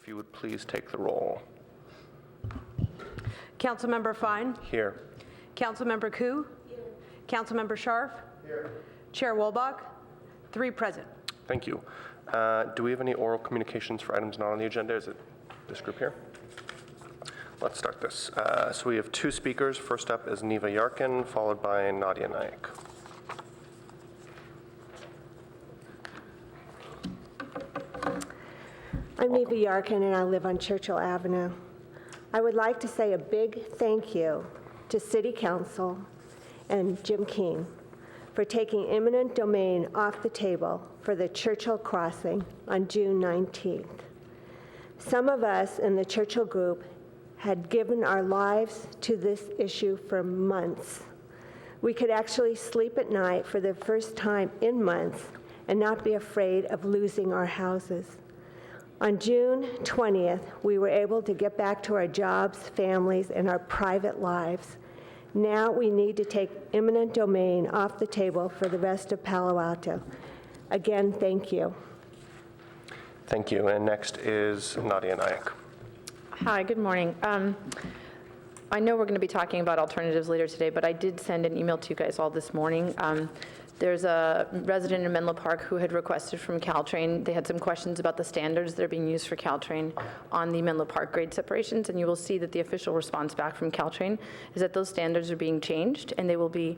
If you would please take the roll. Councilmember Fine. Here. Councilmember Koo. Here. Councilmember Scharf. Here. Chair Wolbach. 3 present. Thank you. Do we have any oral communications for items not on the agenda? Is it this group here? Let's start this. So we have 2 speakers. First up is Neva Yarkin, followed by Nadia Naik. I'm Neva Yarkin, and I live on Churchill Avenue. I would like to say a big thank you to City Council and Jim King for taking eminent domain off the table for the Churchill crossing on June 19th. Some of us in the Churchill group had given our lives to this issue for months. We could actually sleep at night for the first time in months and not be afraid of losing our houses. On June 20th, we were able to get back to our jobs, families, and our private lives. Now we need to take eminent domain off the table for the rest of Palo Alto. Again, thank you. Thank you. And next is Nadia Naik. Hi, good morning. I know we're going to be talking about alternatives later today, but I did send an email to you guys all this morning. There's a resident in Menlo Park who had requested from Caltrain. They had some questions about the standards that are being used for Caltrain on the Menlo Park grade separations, and you will see that the official response back from Caltrain is that those standards are being changed, and they will be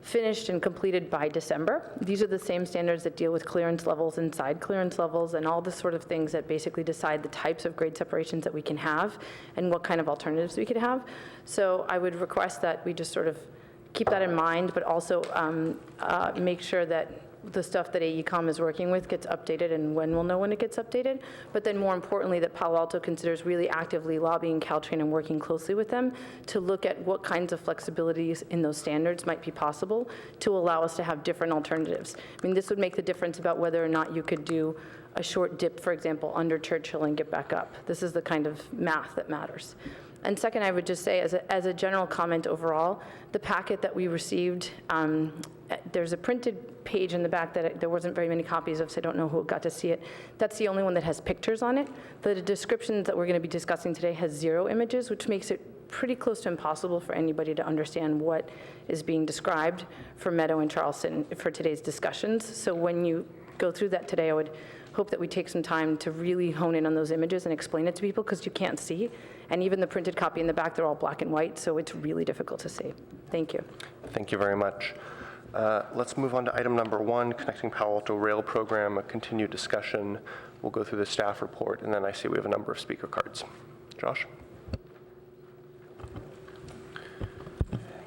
finished and completed by December. These are the same standards that deal with clearance levels and side clearance levels and all the sort of things that basically decide the types of grade separations that we can have and what kind of alternatives we could have. So I would request that we just sort of keep that in mind, but also make sure that the stuff that AECom is working with gets updated and when we'll know when it gets updated. But then more importantly, that Palo Alto considers really actively lobbying Caltrain and working closely with them to look at what kinds of flexibilities in those standards might be possible to allow us to have different alternatives. I mean, this would make the difference about whether or not you could do a short dip, for example, under Churchill and get back up. This is the kind of math that matters. And second, I would just say, as a general comment overall, the packet that we received, there's a printed page in the back that there wasn't very many copies of, so I don't know who got to see it. That's the only one that has pictures on it. The description that we're going to be discussing today has 0 images, which makes it pretty close to impossible for anybody to understand what is being described for Meadow and Charleston for today's discussions. So when you go through that today, I would hope that we take some time to really hone in on those images and explain it to people, because you can't see. And even the printed copy in the back, they're all black and white, so it's really difficult to see. Thank you. Thank you very much. Let's move on to item number 1, Connecting Palo Alto Rail Program, a continued discussion. We'll go through the staff report, and then I see we have a number of speaker cards. Josh?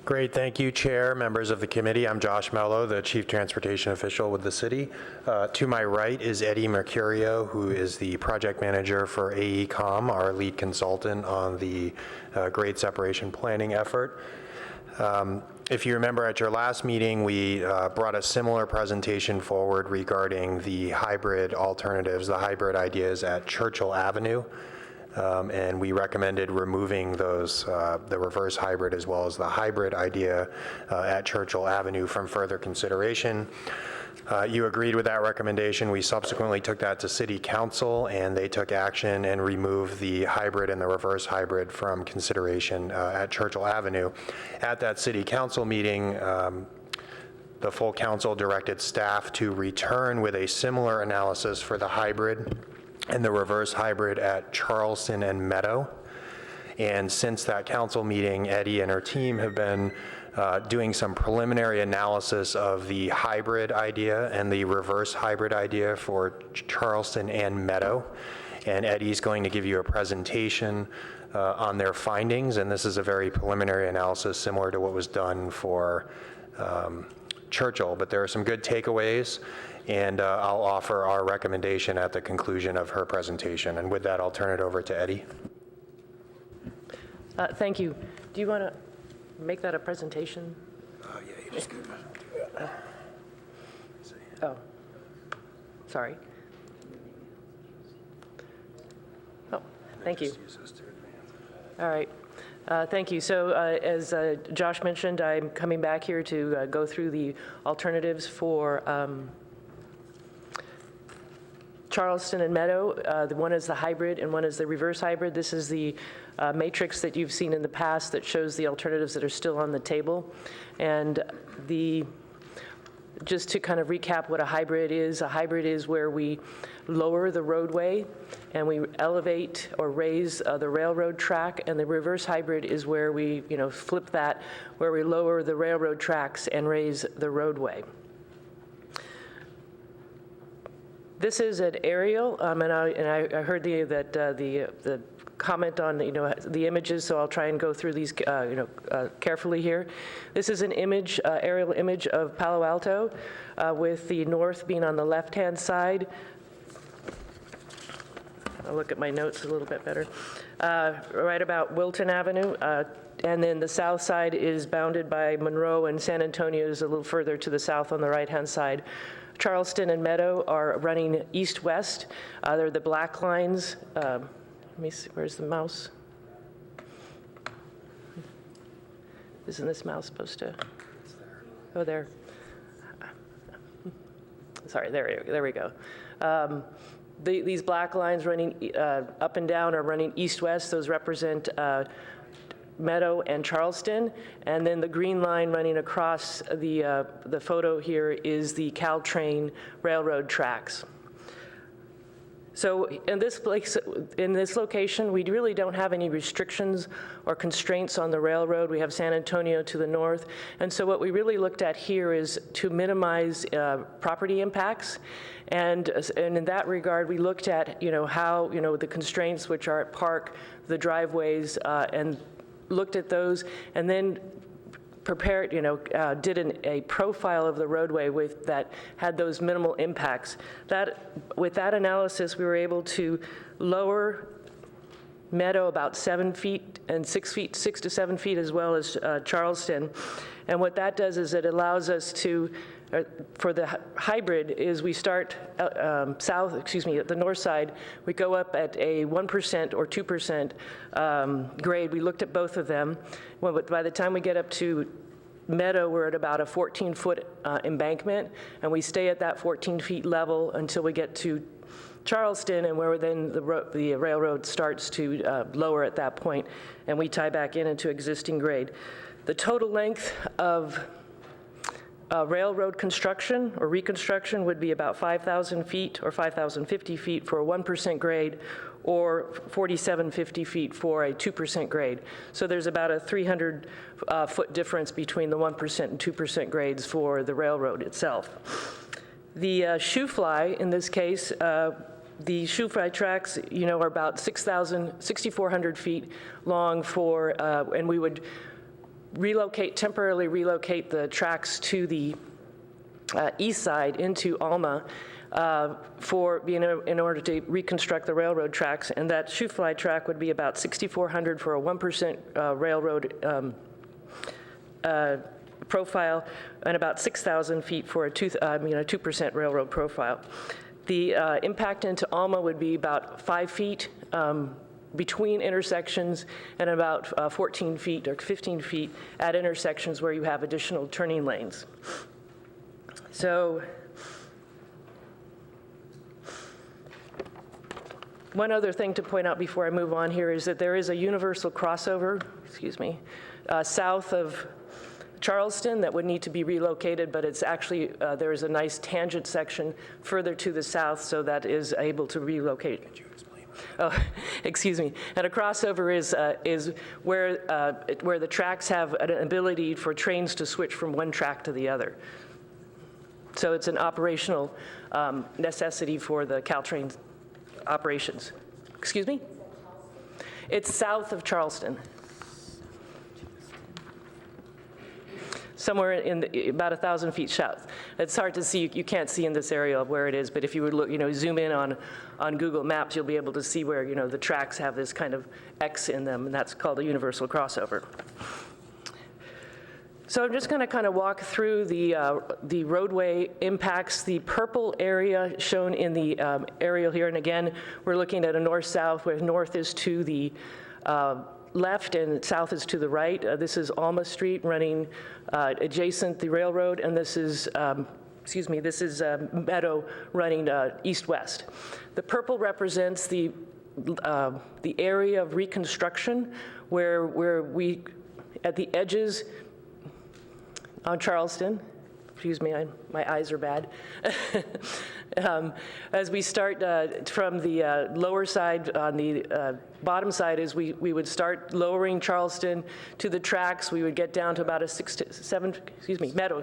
Great, thank you, Chair, members of the committee. I'm Josh Mello, the Chief Transportation Official with the city. To my right is Eddie Mercurio, who is the project manager for AECom, our lead consultant on the grade separation planning effort. If you remember at your last meeting, we brought a similar presentation forward regarding the hybrid alternatives, the hybrid ideas at Churchill Avenue. And we recommended removing those, the reverse hybrid as well as the hybrid idea at Churchill Avenue from further consideration. You agreed with that recommendation. We subsequently took that to City Council, and they took action and removed the hybrid and the reverse hybrid from consideration at Churchill Avenue. At that City Council meeting, the full council directed staff to return with a similar analysis for the hybrid and the reverse hybrid at Charleston and Meadow. And since that council meeting, Eddie and her team have been doing some preliminary analysis of the hybrid idea and the reverse hybrid idea for Charleston and Meadow. And Eddie's going to give you a presentation on their findings, and this is a very preliminary analysis similar to what was done for Churchill, but there are some good takeaways, and I'll offer our recommendation at the conclusion of her presentation. And with that, I'll turn it over to Eddie. Thank you. Do you want to make that a presentation? Yeah, you just go. Oh, sorry. Oh, thank you. All right. Thank you. So as Josh mentioned, I'm coming back here to go through the alternatives for Charleston and Meadow. The one is the hybrid and one is the reverse hybrid. This is the matrix that you've seen in the past that shows the alternatives that are still on the table. And just to kind of recap what a hybrid is where we lower the roadway and we elevate or raise the railroad track, and the reverse hybrid is where we, flip that, where we lower the railroad tracks and raise the roadway. This is an aerial, and I heard the comment on the images, so I'll try and go through these carefully here. This is an image, aerial image of Palo Alto, with the north being on the left-hand side. I'll look at my notes a little bit better. Right about Wilton Avenue, and then the south side is bounded by Monroe, and San Antonio is a little further to the south on the right-hand side. Charleston and Meadow are running east-west. They're the black lines. Let me see, where's the mouse? Isn't this mouse supposed to? Oh, there. Sorry, there we go. These black lines running up and down are running east-west. Those represent Meadow and Charleston, and then the green line running across the photo here is the Caltrain railroad tracks. So in this place, in this location, we really don't have any restrictions or constraints on the railroad. We have San Antonio to the north, and so what we really looked at here is to minimize property impacts. And in that regard, we looked at how the constraints, which are at Park, the driveways, and looked at those, and then prepared, did a profile of the roadway that had those minimal impacts. With that analysis, we were able to lower Meadow about 7 feet and 6 to 7 feet, as well as Charleston. And what that does is it allows us to, for the hybrid, is we start at the north side, we go up at a 1% or 2% grade. We looked at both of them. Well, by the time we get up to Meadow, we're at about a 14-foot embankment, and we stay at that 14 feet level until we get to Charleston, and where then the railroad starts to lower at that point, and we tie back into existing grade. The total length of railroad construction or reconstruction would be about 5,000 feet or 5,050 feet for a 1% grade, or 4,750 feet for a 2% grade. So there's about a 300-foot difference between the 1% and 2% grades for the railroad itself. The shoe fly, in this case, the shoe fly tracks, are about 6,400 feet long and we would temporarily relocate the tracks to the east side into Alma in order to reconstruct the railroad tracks, and that shoe fly track would be about 6,400 for a 1% railroad profile, and about 6,000 feet for a 2% railroad profile. The impact into Alma would be about 5 feet between intersections, and about 14 feet or 15 feet at intersections where you have additional turning lanes. So one other thing to point out before I move on here is that there is a universal crossover, south of Charleston that would need to be relocated, but it's actually, there is a nice tangent section further to the south, so that is able to relocate. Could you explain? Oh, excuse me. And a crossover is where the tracks have an ability for trains to switch from one track to the other. So it's an operational necessity for the Caltrain operations. Excuse me? It's south of Charleston. Somewhere about 1,000 feet south. It's hard to see, you can't see in this area where it is, but if you would look, zoom in on Google Maps, you'll be able to see where, the tracks have this kind of X in them, and that's called a universal crossover. So I'm just going to kind of walk through the roadway impacts. The purple area shown in the aerial here, and again, we're looking at a north-south, where north is to the left and south is to the right. This is Alma Street running adjacent the railroad, and this is excuse me, this is Meadow running east-west. The purple represents the area of reconstruction where we, at the edges on Charleston, excuse me, my eyes are bad. As we start from the lower side, on the bottom side is we would start lowering Charleston to the tracks. We would get down to about a 6 to 7, Meadow,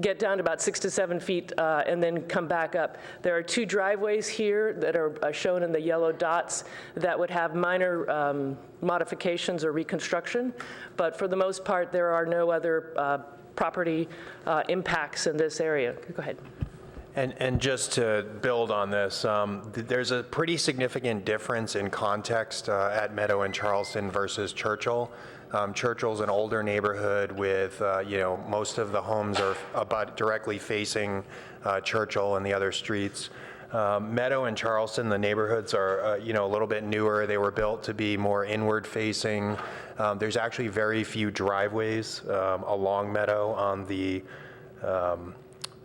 get down to about 6 to 7 feet and then come back up. There are 2 driveways here that are shown in the yellow dots that would have minor modifications or reconstruction, but for the most part, there are no other property impacts in this area. Go ahead. And just to build on this, there's a pretty significant difference in context at Meadow and Charleston versus Churchill. Churchill's an older neighborhood with, most of the homes are about directly facing Churchill and the other streets. Meadow and Charleston, the neighborhoods are, a little bit newer. They were built to be more inward facing. There's actually very few driveways along Meadow on the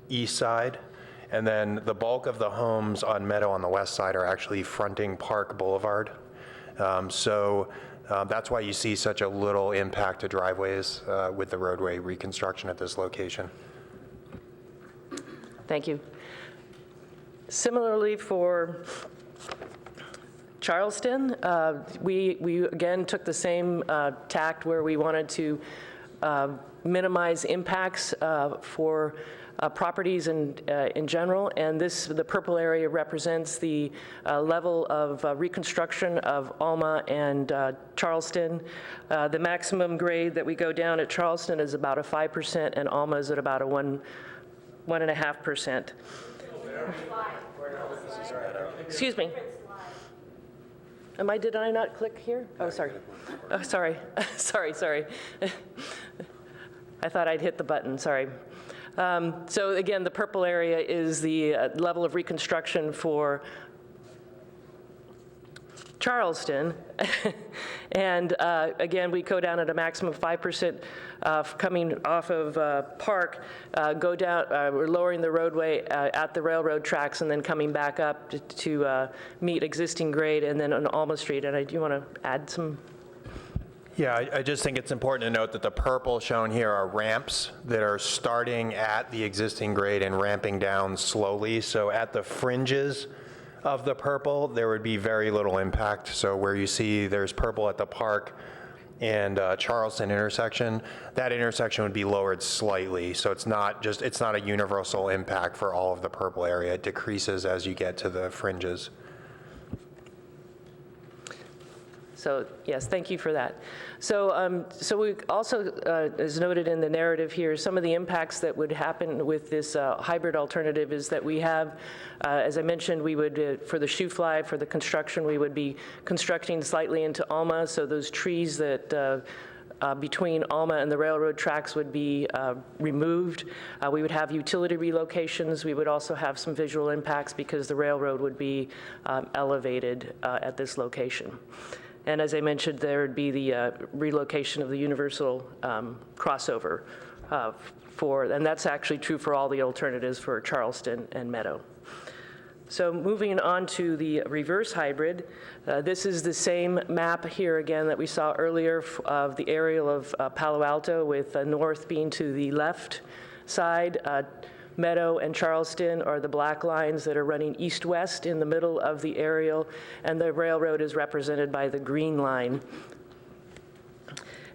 east side. And then the bulk of the homes on Meadow on the west side are actually fronting Park Boulevard. That's why you see such a little impact to driveways with the roadway reconstruction at this location. Thank you. Similarly for Charleston, we again took the same tact where we wanted to minimize impacts for properties in general, and the purple area represents the level of reconstruction of Alma and Charleston. The maximum grade that we go down at Charleston is about a 5%, and Alma is at about a 1.5%. Excuse me. Did I not click here? Oh, sorry. Oh, sorry. sorry. I thought I'd hit the button, sorry. So again, the purple area is the level of reconstruction for Charleston. And again, we go down at a maximum of 5% coming off of Park, go down, we're lowering the roadway at the railroad tracks and then coming back up to meet existing grade, and then on Alma Street. And do you want to add some? Yeah, I just think it's important to note that the purple shown here are ramps that are starting at the existing grade and ramping down slowly. So at the fringes of the purple, there would be very little impact. So where you see there's purple at the Park and Charleston intersection, that intersection would be lowered slightly. So it's not a universal impact for all of the purple area. It decreases as you get to the fringes. So yes, thank you for that. So we also, as noted in the narrative here, some of the impacts that would happen with this hybrid alternative is that we have, as I mentioned, we would, for the shoe fly, for the construction, we would be constructing slightly into Alma, so those trees that between Alma and the railroad tracks would be removed. We would have utility relocations. We would also have some visual impacts because the railroad would be elevated at this location. And as I mentioned, there would be the relocation of the universal crossover and that's actually true for all the alternatives for Charleston and Meadow. So moving on to the reverse hybrid, this is the same map here again that we saw earlier of the aerial of Palo Alto, with north being to the left side. Meadow and Charleston are the black lines that are running east-west in the middle of the aerial, and the railroad is represented by the green line.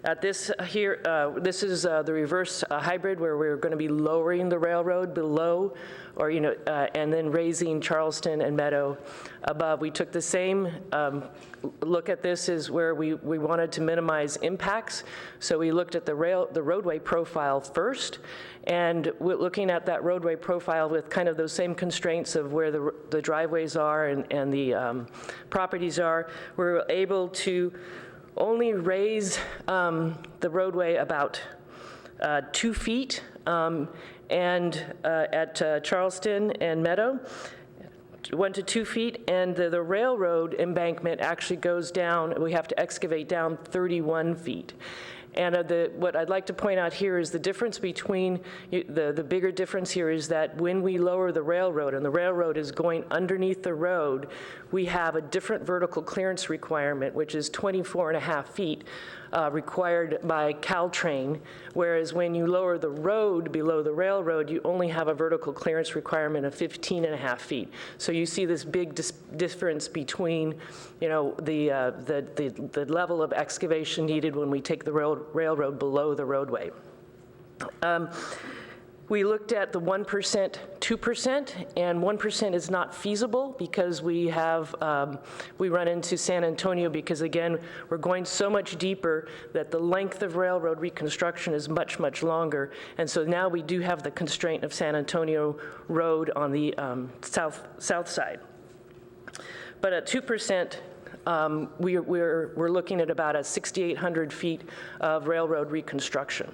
At this here, this is the reverse hybrid, where we're going to be lowering the railroad below, or and then raising Charleston and Meadow above. We took the same look at this is where we wanted to minimize impacts. So we looked at the roadway profile first, and we're looking at that roadway profile with kind of those same constraints of where the driveways are and the properties are. We're able to only raise the roadway about 2 feet, and at Charleston and Meadow, 1 to 2 feet, and the railroad embankment actually goes down. We have to excavate down 31 feet. And what I'd like to point out here is the difference between, the bigger difference here is that when we lower the railroad, and the railroad is going underneath the road, we have a different vertical clearance requirement, which is 24.5 feet required by Caltrain, whereas when you lower the road below the railroad, you only have a vertical clearance requirement of 15.5 feet. So you see this big difference between, the level of excavation needed when we take the railroad below the roadway. We looked at the 1%, 2%, and 1% is not feasible because we run into San Antonio because, again, we're going so much deeper that the length of railroad reconstruction is much, much longer. And so now we do have the constraint of San Antonio Road on the south side. But at 2%, we're looking at about 6,800 feet of railroad reconstruction.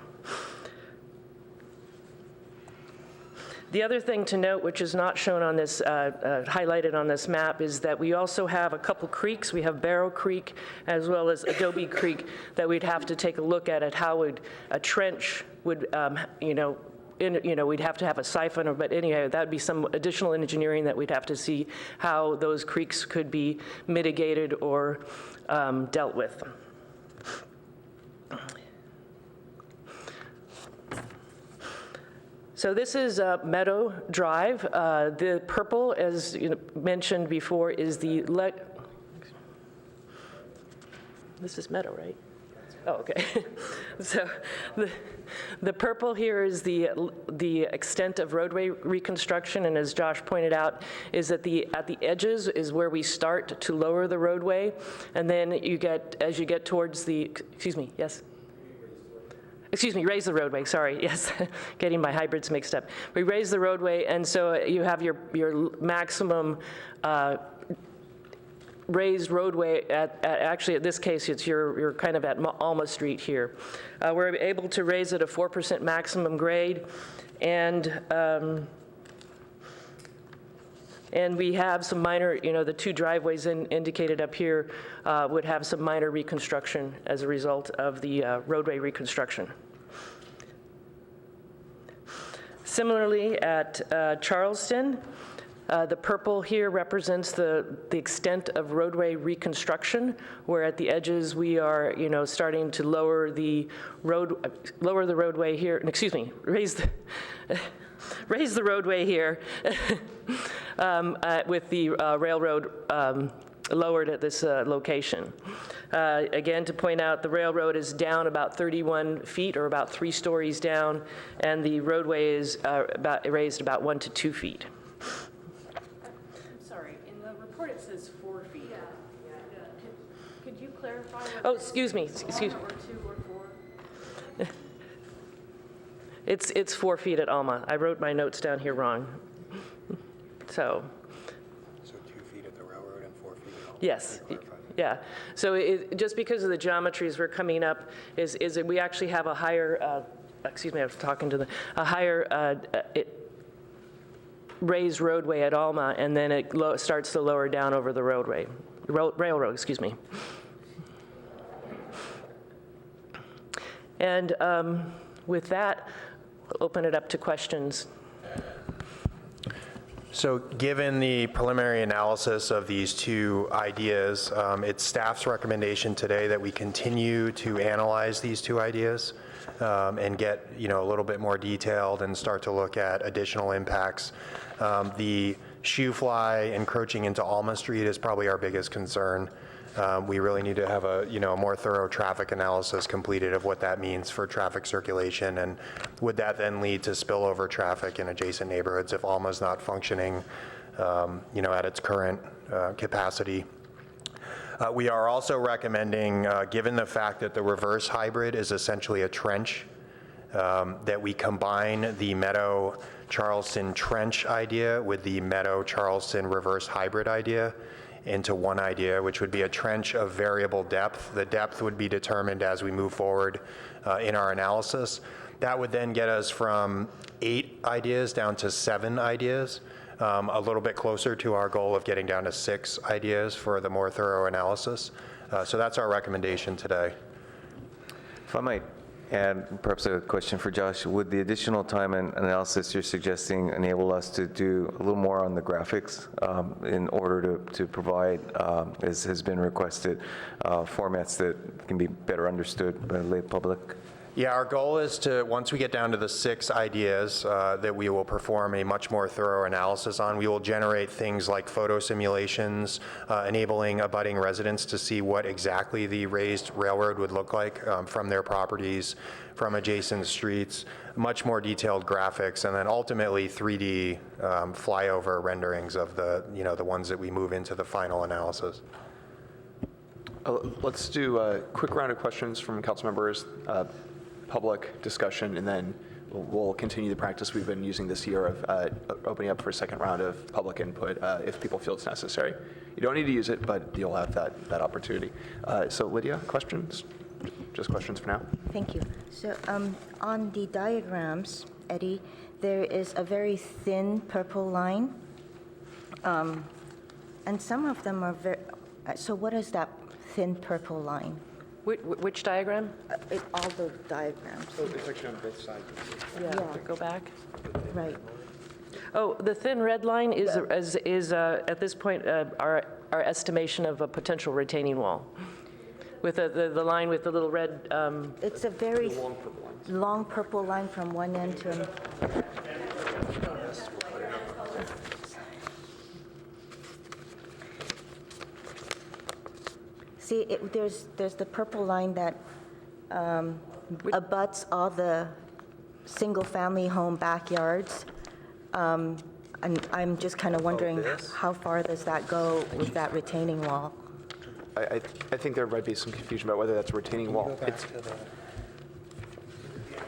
The other thing to note, which is not shown on this, highlighted on this map, is that we also have a couple creeks. We have Barrow Creek as well as Adobe Creek that we'd have to take a look at how would a trench would, we'd have to have a siphon, but anyhow, that would be some additional engineering that we'd have to see how those creeks could be mitigated or dealt with. So this is Meadow Drive. The purple, as mentioned before, is this is Meadow, right? Oh, okay. So the purple here is the extent of roadway reconstruction, and as Josh pointed out, is at the edges is where we start to lower the roadway, and then as you get towards the, raise the roadway, sorry, yes, getting my hybrids mixed up. We raise the roadway, and so you have your maximum raised roadway actually, in this case, you're kind of at Alma Street here. We're able to raise it a 4% maximum grade, and we have some minor, the two driveways indicated up here would have some minor reconstruction as a result of the roadway reconstruction. Similarly, at Charleston, the purple here represents the extent of roadway reconstruction, where at the edges we are, starting to lower the roadway here. Raise the roadway here with the railroad lowered at this location. Again, to point out, the railroad is down about 31 feet, or about 3 stories down, and the roadway is raised about 1 to 2 feet. Sorry, in the report it says 4 feet. Yeah. Could you clarify what Oh, excuse me. 1 or 2 or 4? It's 4 feet at Alma. I wrote my notes down here wrong. So 2 feet at the railroad and 4 feet at Alma. yes. Yeah. So just because of the geometries we're coming up is that we actually have a higher, I was talking to a higher raised roadway at Alma, and then it starts to lower down over the railroad, excuse me. And with that, we'll open it up to questions. So given the preliminary analysis of these two ideas, it's staff's recommendation today that we continue to analyze these two ideas and get a little bit more detailed and start to look at additional impacts. The shoe fly encroaching into Alma Street is probably our biggest concern. We really need to have a more thorough traffic analysis completed of what that means for traffic circulation, and would that then lead to spillover traffic in adjacent neighborhoods if Alma's not functioning, at its current capacity. We are also recommending, given the fact that the reverse hybrid is essentially a trench, that we combine the Meadow Charleston trench idea with the Meadow Charleston reverse hybrid idea into one idea, which would be a trench of variable depth. The depth would be determined as we move forward in our analysis. That would then get us from 8 ideas down to 7 ideas, a little bit closer to our goal of getting down to 6 ideas for the more thorough analysis. So that's our recommendation today. If I might And perhaps a question for Josh. Would the additional time and analysis you're suggesting enable us to do a little more on the graphics in order to provide, as has been requested, formats that can be better understood by the lay public? Yeah, our goal is to, once we get down to the 6 ideas that we will perform a much more thorough analysis on, we will generate things like photo simulations, enabling abutting residents to see what exactly the raised railroad would look like from their properties, from adjacent streets, much more detailed graphics, and then ultimately 3D flyover renderings of the, the ones that we move into the final analysis. Let's do a quick round of questions from council members, public discussion, and then we'll continue the practice we've been using this year of opening up for a second round of public input if people feel it's necessary. You don't need to use it, but you'll have that opportunity. So Lydia, questions? Just questions for now? Thank you. So on the diagrams, Eddie, there is a very thin purple line, and some of them are very, so what is that thin purple line? Which diagram? All the diagrams. Oh, it's actually on both sides. Yeah. Yeah. Go back. Right. Oh, the thin red line is at this point our estimation of a potential retaining wall. With the line with the little red. It's a very long purple line from one end to another. See, there's the purple line that abuts all the single-family home backyards. And I'm just kind of wondering, how far does that go with that retaining wall? I think there might be some confusion about whether that's a retaining wall.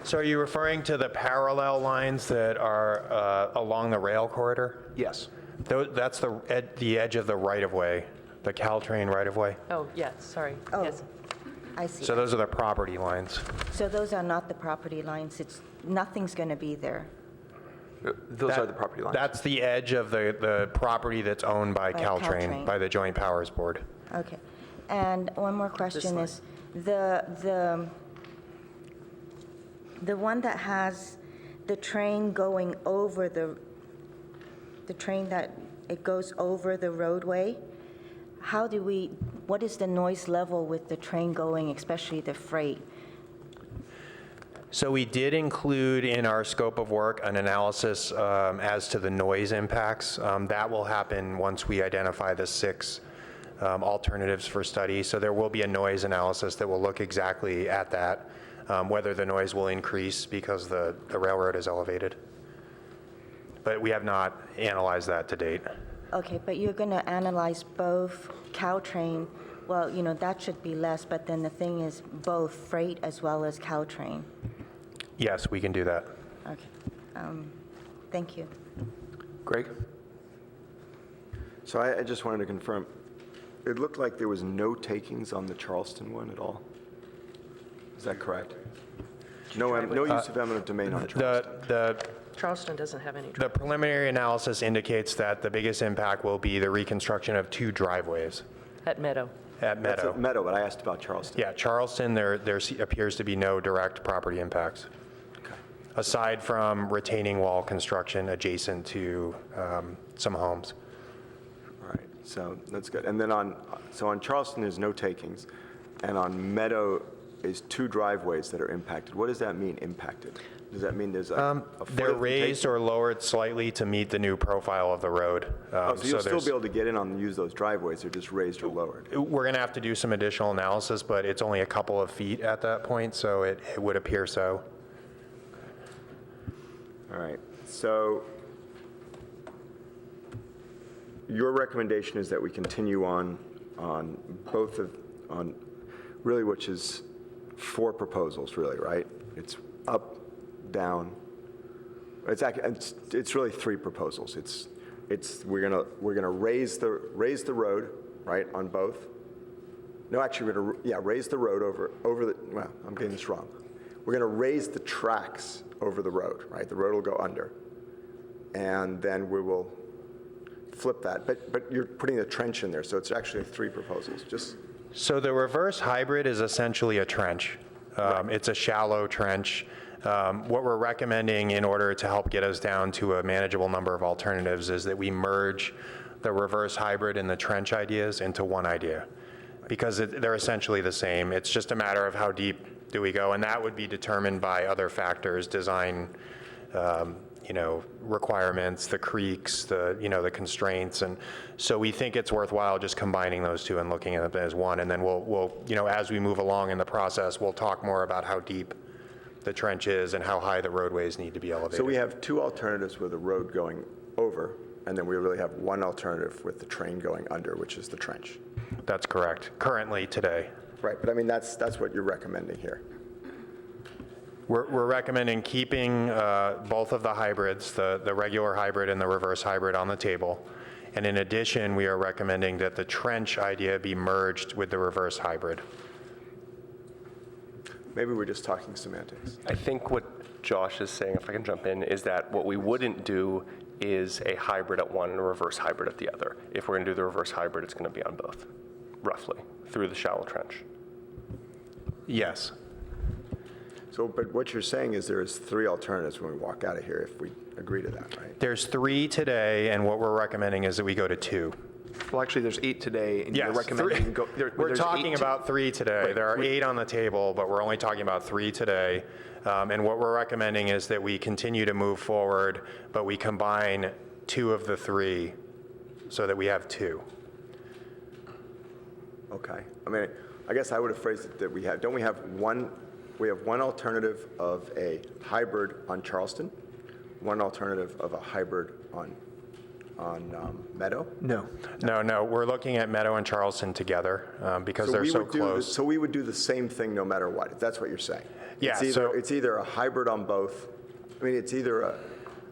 So are you referring to the parallel lines that are along the rail corridor? Yes. That's the edge of the right-of-way, the Caltrain right-of-way. Oh, yes, sorry. Oh, Yes. I see. So those are the property lines. So those are not the property lines. Nothing's going to be there. Those are the property lines. That's the edge of the property that's owned by By Caltrain, Caltrain. by the Joint Powers Board. Okay. And one more question line. is, the one that has the train going over the train that it goes over the roadway, what is the noise level with the train going, especially the freight? So we did include in our scope of work an analysis as to the noise impacts. That will happen once we identify the 6 alternatives for study. So there will be a noise analysis that will look exactly at that, whether the noise will increase because the railroad is elevated. But we have not analyzed that to date. Okay, but you're going to analyze both Caltrain, well, that should be less, but then the thing is both freight as well as Caltrain. Yes, we can do that. Okay. Thank you. Greg? So I just wanted to confirm, it looked like there was no takings on the Charleston one at all. Is that correct? No use of eminent domain on Charleston. Charleston doesn't have any. The preliminary analysis indicates that the biggest impact will be the reconstruction of 2 driveways At Meadow. at That's Meadow. at Meadow, but I asked about Charleston. Yeah, Charleston, there appears to be no direct property impacts, aside from retaining wall construction adjacent to some homes. All right, so that's good. And then on Charleston, there's no takings, and on Meadow is 2 driveways that are impacted. What does that mean, impacted? Does that mean there's a foot They're of raised taking? or lowered slightly to meet the new profile of the road. Oh, so you'll still there's- be able to get in on and use those driveways, they're just raised or lowered? We're going to have to do some additional analysis, but it's only a couple of feet at that point, so it would appear so. All right, so your recommendation is that we continue on both of, on really, which is 4 proposals, really, right? It's up, down. It's really 3 proposals. We're gonna raise the road, right, on both. No, actually, we're gonna raise the road over the. Well, I'm getting this wrong. We're gonna raise the tracks over the road, right? The road will go under, and then we will flip that. But you're putting a trench in there, so it's actually 3 proposals. So the reverse hybrid is essentially a trench. It's a shallow trench. What we're recommending in order to help get us down to a manageable number of alternatives is that we merge the reverse hybrid and the trench ideas into one idea, because they're essentially the same. It's just a matter of how deep do we go, and that would be determined by other factors, design, requirements, the creeks, the constraints. And so we think it's worthwhile just combining those two and looking at them as one. And then we'll as we move along in the process, we'll talk more about how deep the trench is and how high the roadways need to be elevated. So we have two alternatives with a road going over, and then we really have one alternative with the train going under, which is the trench. That's correct, currently today. Right, but I mean, that's what you're recommending here. We're recommending keeping both of the hybrids, the regular hybrid and the reverse hybrid, on the table. And in addition, we are recommending that the trench idea be merged with the reverse hybrid. Maybe we're just talking semantics. I think what Josh is saying, if I can jump in, is that what we wouldn't do is a hybrid at one and a reverse hybrid at the other. If we're going to do the reverse hybrid, it's going to be on both, roughly, through the shallow trench. Yes. So, but what you're saying is there's three alternatives when we walk out of here if we agree to that, right? There's 3 today, and what we're recommending is that we go to 2. Well, actually, there's 8 today, and you're Yes, recommending go. We're talking about 3 today. There are 8 on the table, but we're only talking about 3 today. And what we're recommending is that we continue to move forward, but we combine 2 of the 3 so that we have 2. Okay. I mean, I guess I would have phrased it that we have one alternative of a hybrid on Charleston, one alternative of a hybrid on Meadow? No. No, we're looking at Meadow and Charleston together because they're so close. So we would do the same thing no matter what, if that's what you're saying. Yeah, It's either a hybrid on both, I mean, it's either a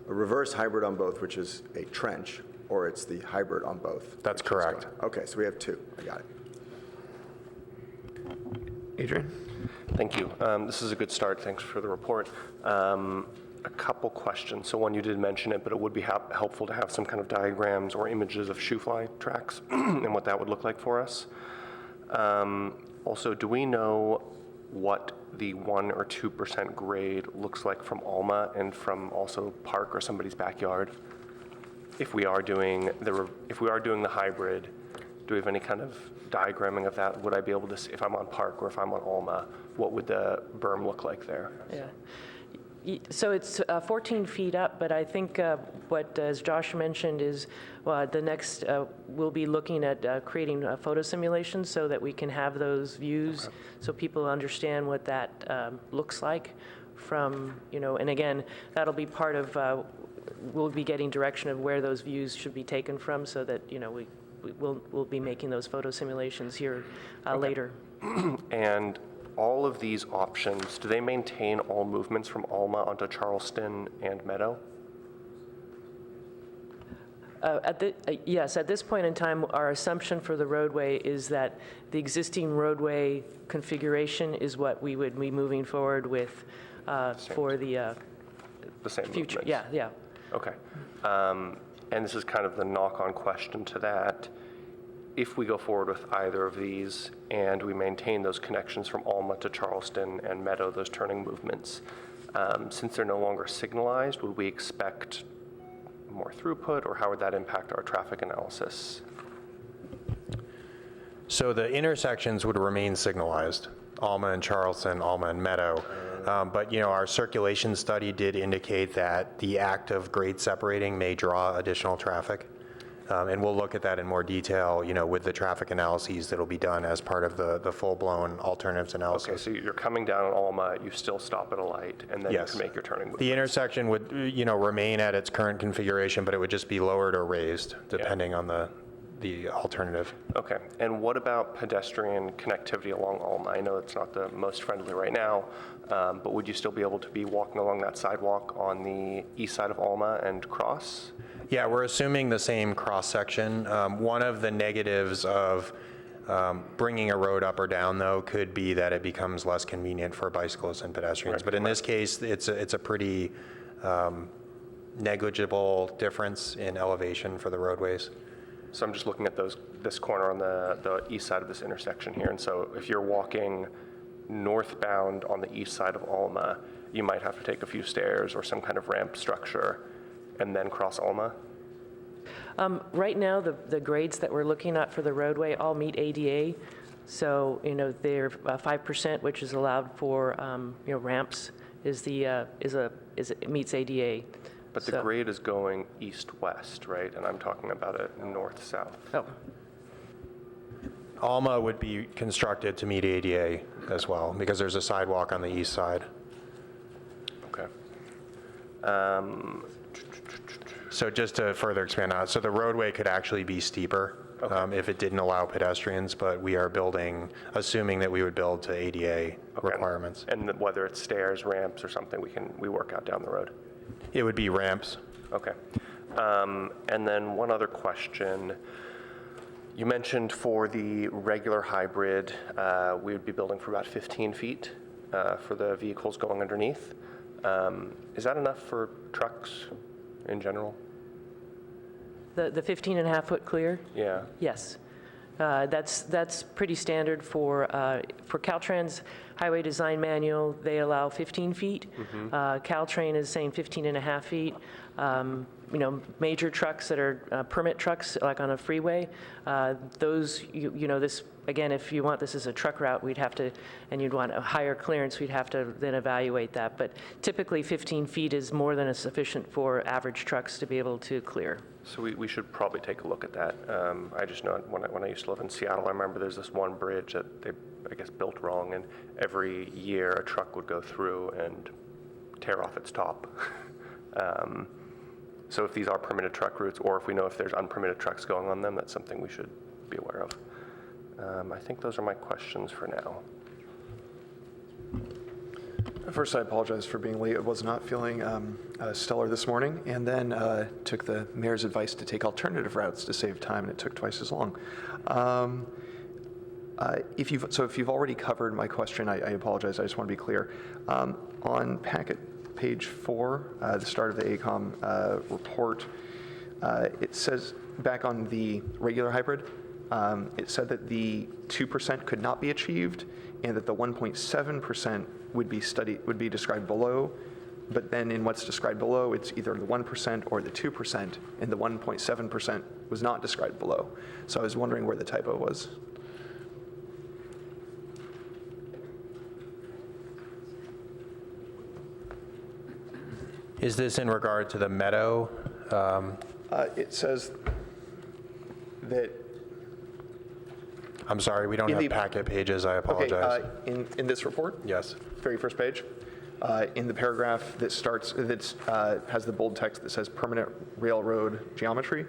reverse hybrid on both, which is a trench, or it's the hybrid on both. That's correct. Okay, so we have 2. I got it. Adrian? Thank you. This is a good start. Thanks for the report. A couple questions. So one, you did mention it, but it would be helpful to have some kind of diagrams or images of shoe fly tracks and what that would look like for us. Also, do we know what the 1 or 2% grade looks like from Alma and from also Park or somebody's backyard? If we are doing the hybrid, do we have any kind of diagramming of that? Would I be able to see, if I'm on Park or if I'm on Alma, what would the berm look like there? Yeah. So it's 14 feet up, but I think what, as Josh mentioned, is the next, we'll be looking at creating photo simulations so that we can have those views so people understand what that looks like from, and again, that'll be part of, we'll be getting direction of where those views should be taken from so that, we'll be making those photo simulations here later. And all of these options, do they maintain all movements from Alma onto Charleston and Meadow? Yes, at this point in time, our assumption for the roadway is that the existing roadway configuration is what we would be moving forward with for the same future. movements? Yeah. Okay. And this is kind of the knock-on question to that. If we go forward with either of these and we maintain those connections from Alma to Charleston and Meadow, those turning movements, since they're no longer signalized, would we expect more throughput, or how would that impact our traffic analysis? So the intersections would remain signalized, Alma and Charleston, Alma and Meadow. But, our circulation study did indicate that the act of grade separating may draw additional traffic. And we'll look at that in more detail, with the traffic analyses that'll be done as part of the full-blown alternatives analysis. Okay, so you're coming down on Alma, you still stop at a light, and then Yes. you can make your turning movement. The intersection would, remain at its current configuration, but it would just be lowered or raised, depending on the alternative. Okay, and what about pedestrian connectivity along Alma? I know it's not the most friendly right now, but would you still be able to be walking along that sidewalk on the east side of Alma and cross? Yeah, we're assuming the same cross-section. One of the negatives of bringing a road up or down, though, could be that it becomes less convenient for bicyclists and pedestrians. But in this case, it's a pretty negligible difference in elevation for the roadways. So I'm just looking at this corner on the east side of this intersection here, and so if you're walking northbound on the east side of Alma, you might have to take a few stairs or some kind of ramp structure and then cross Alma? Right now, the grades that we're looking at for the roadway all meet ADA. So, they're 5%, which is allowed for, ramps, it meets ADA. But the grade is going east-west, right? And I'm talking about it north-south. Oh, Alma would be constructed to meet ADA as well, because there's a sidewalk on the east side. Okay. So just to further expand on it, so the roadway could actually be steeper if it didn't allow pedestrians, but we are building, assuming that we would build to ADA requirements. And whether it's stairs, ramps, or something, we work out down the road. It would be ramps. Okay. And then one other question. You mentioned for the regular hybrid, we would be building for about 15 feet for the vehicles going underneath. Is that enough for trucks in general? the 15.5-foot clear? Yeah. Yes. That's pretty standard for Caltrans Highway Design Manual. They allow 15 feet. Caltrain is saying 15.5 feet. Major trucks that are permit trucks, like on a freeway, those, this, again, if you want this as a truck route, we'd have to, and you'd want a higher clearance, we'd have to then evaluate that. But typically 15 feet is more than sufficient for average trucks to be able to clear. So we should probably take a look at that. I just know when I used to live in Seattle, I remember there's this one bridge that they, I guess, built wrong, and every year a truck would go through and tear off its top. So if these are permitted truck routes, or if we know if there's unpermitted trucks going on them, that's something we should be aware of. I think those are my questions for now. First, I apologize for being late. I was not feeling stellar this morning, and then took the mayor's advice to take alternative routes to save time, and it took twice as long. If you've already covered my question, I apologize. I just want to be clear. On packet page 4, the start of the AECOM report, it says back on the regular hybrid, it said that the 2% could not be achieved, and that the 1.7% would be described below. But then in what's described below, it's either the 1% or the 2%, and the 1.7% was not described below. So I was wondering where the typo was. Is this in regard to the meadow? It says that. I'm sorry, we don't have packet pages, I apologize. Okay, in this report? Yes. Very first page, in the paragraph that starts, has the bold text that says permanent railroad geometry.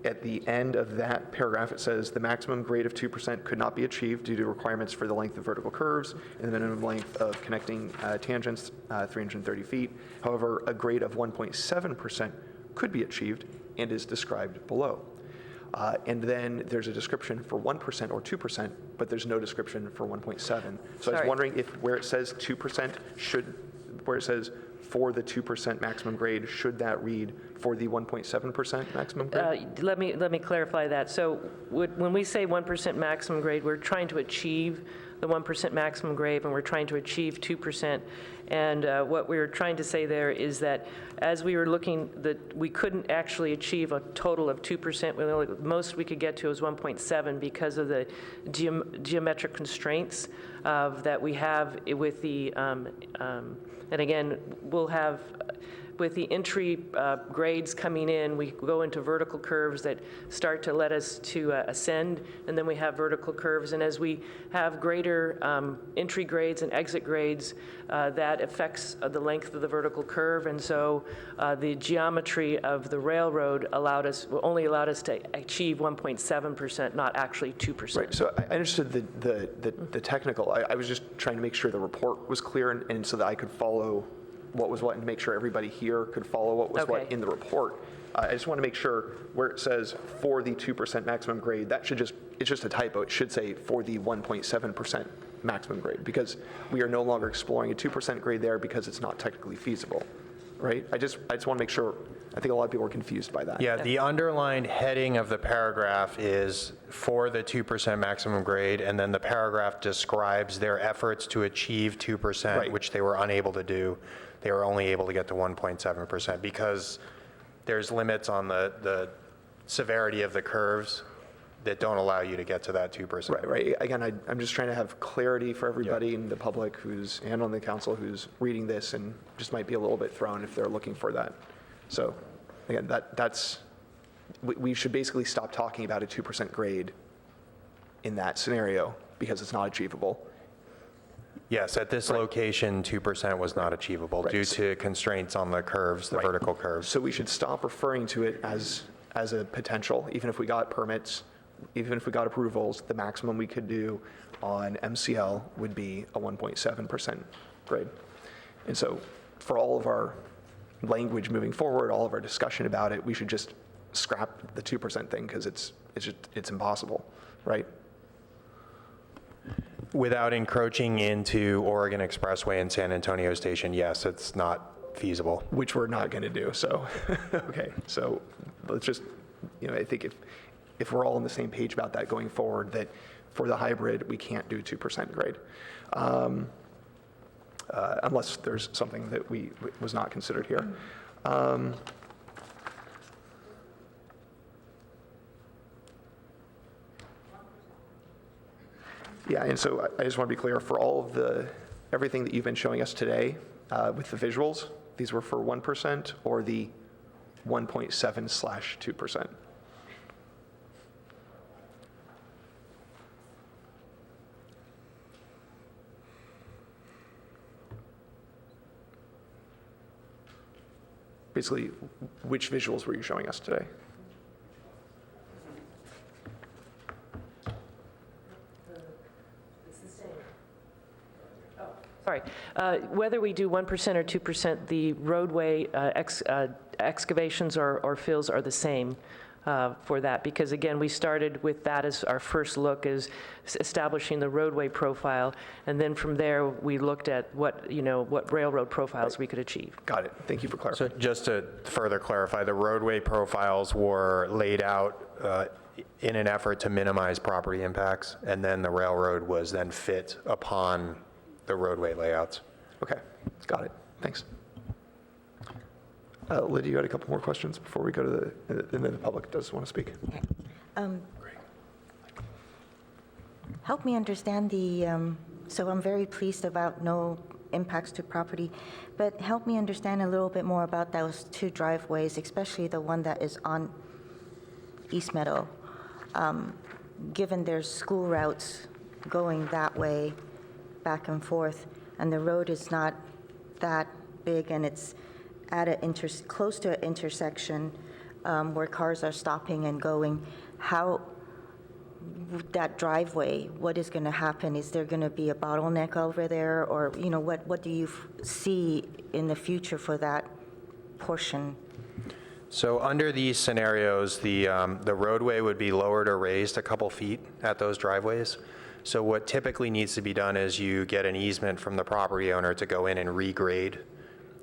At the end of that paragraph, it says the maximum grade of 2% could not be achieved due to requirements for the length of vertical curves and the minimum length of connecting tangents, 330 feet. However, a grade of 1.7% could be achieved and is described below. And then there's a description for 1% or 2%, but there's no description for 1.7. So I was wondering if where it says 2% where it says for the 2% maximum grade, should that read for the 1.7% maximum grade? Let me clarify that. So when we say 1% maximum grade, we're trying to achieve the 1% maximum grade, and we're trying to achieve 2%. And what we were trying to say there is that as we were looking, that we couldn't actually achieve a total of 2%. The most we could get to was 1.7 because of the geometric constraints that we have with the, and again, we'll have, with the entry grades coming in, we go into vertical curves that start to let us to ascend, and then we have vertical curves. And as we have greater entry grades and exit grades, that affects the length of the vertical curve. And so the geometry of the railroad only allowed us to achieve 1.7%, not actually 2%. Right, so I understood the technical. I was just trying to make sure the report was clear, and so that I could follow what was what and make sure everybody here could follow what was what in the report. I just want to make sure where it says for the 2% maximum grade, that should it's just a typo. It should say for the 1.7% maximum grade, because we are no longer exploring a 2% grade there because it's not technically feasible. right? I just want to make sure, I think a lot of people are confused by that. Yeah, the underlined heading of the paragraph is for the 2% maximum grade, and then the paragraph describes their efforts to achieve 2%, Right. which they were unable to do. They were only able to get to 1.7% because there's limits on the severity of the curves that don't allow you to get to that 2%. Right. Again, I'm just trying to have clarity for everybody in the public and on the council who's reading this and just might be a little bit thrown if they're looking for that. So again, we should basically stop talking about a 2% grade in that scenario because it's not achievable. Yes, at this location, 2% was not achievable Right. due to constraints on the curves, the Right. vertical curves. So we should stop referring to it as a potential, even if we got permits, even if we got approvals, the maximum we could do on MCL would be a 1.7% grade. And so for all of our language moving forward, all of our discussion about it, we should just scrap the 2% thing because it's impossible, right? Without encroaching into Oregon Expressway and San Antonio Station, yes, it's not feasible. Which we're not going to do, so, okay. So let's just, I think if we're all on the same page about that going forward, that for the hybrid, we can't do 2% grade. Unless there's something that was not considered here. Yeah, and so I just want to be clear, for all of everything that you've been showing us today with the visuals, these were for 1% or the 1.7/2%? Basically, which visuals were you showing us today? Sorry. Whether we do 1% or 2%, the roadway excavations or fills are the same for that, because again, we started with that as our first look, is establishing the roadway profile, and then from there, we looked at what railroad profiles we could achieve. Got it. Thank you for clarifying. So just to further clarify, the roadway profiles were laid out in an effort to minimize property impacts, and then the railroad was then fit upon the roadway layouts. Okay, got it. Thanks. Lydia, you had a couple more questions before we go to and then the public does want to speak. Help me understand so I'm very pleased about no impacts to property, but help me understand a little bit more about those two driveways, especially the one that is on East Meadow. Given there's school routes going that way, back and forth, and the road is not that big, and it's at close to an intersection where cars are stopping and going, how that driveway, what is going to happen? Is there going to be a bottleneck over there, or what do you see in the future for that portion? So under these scenarios, the roadway would be lowered or raised a couple feet at those driveways. So what typically needs to be done is you get an easement from the property owner to go in and regrade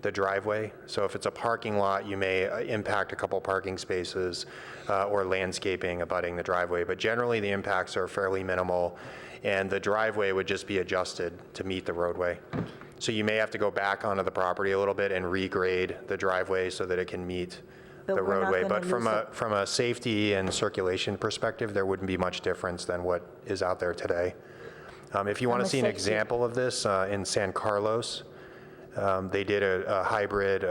the driveway. So if it's a parking lot, you may impact a couple parking spaces or landscaping abutting the driveway. But generally, the impacts are fairly minimal, and the driveway would just be adjusted to meet the roadway. So you may have to go back onto the property a little bit and regrade the driveway so that it can meet the roadway. But from a safety and circulation perspective, there wouldn't be much difference than what is out there today. If you want to see an example of this, in San Carlos, they did a hybrid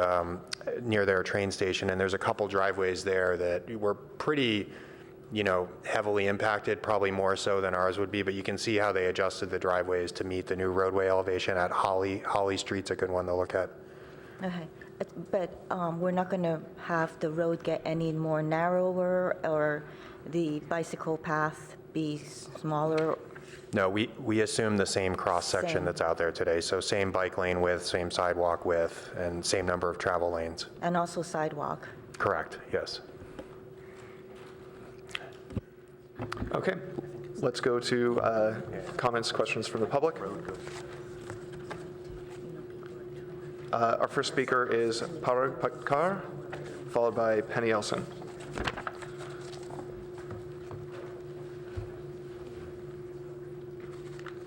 near their train station, and there's a couple driveways there that were pretty, heavily impacted, probably more so than ours would be, but you can see how they adjusted the driveways to meet the new roadway elevation at Holly. Holly Street's a good one to look at. Okay. But we're not going to have the road get any more narrower or the bicycle path be smaller? No, we assume the same cross-section Same. that's out there today. So same bike lane width, same sidewalk width, and same number of travel lanes. And also sidewalk? Correct, yes. Okay, let's go to comments, questions from the public. Our first speaker is Parag Patkar, followed by Penny Elson.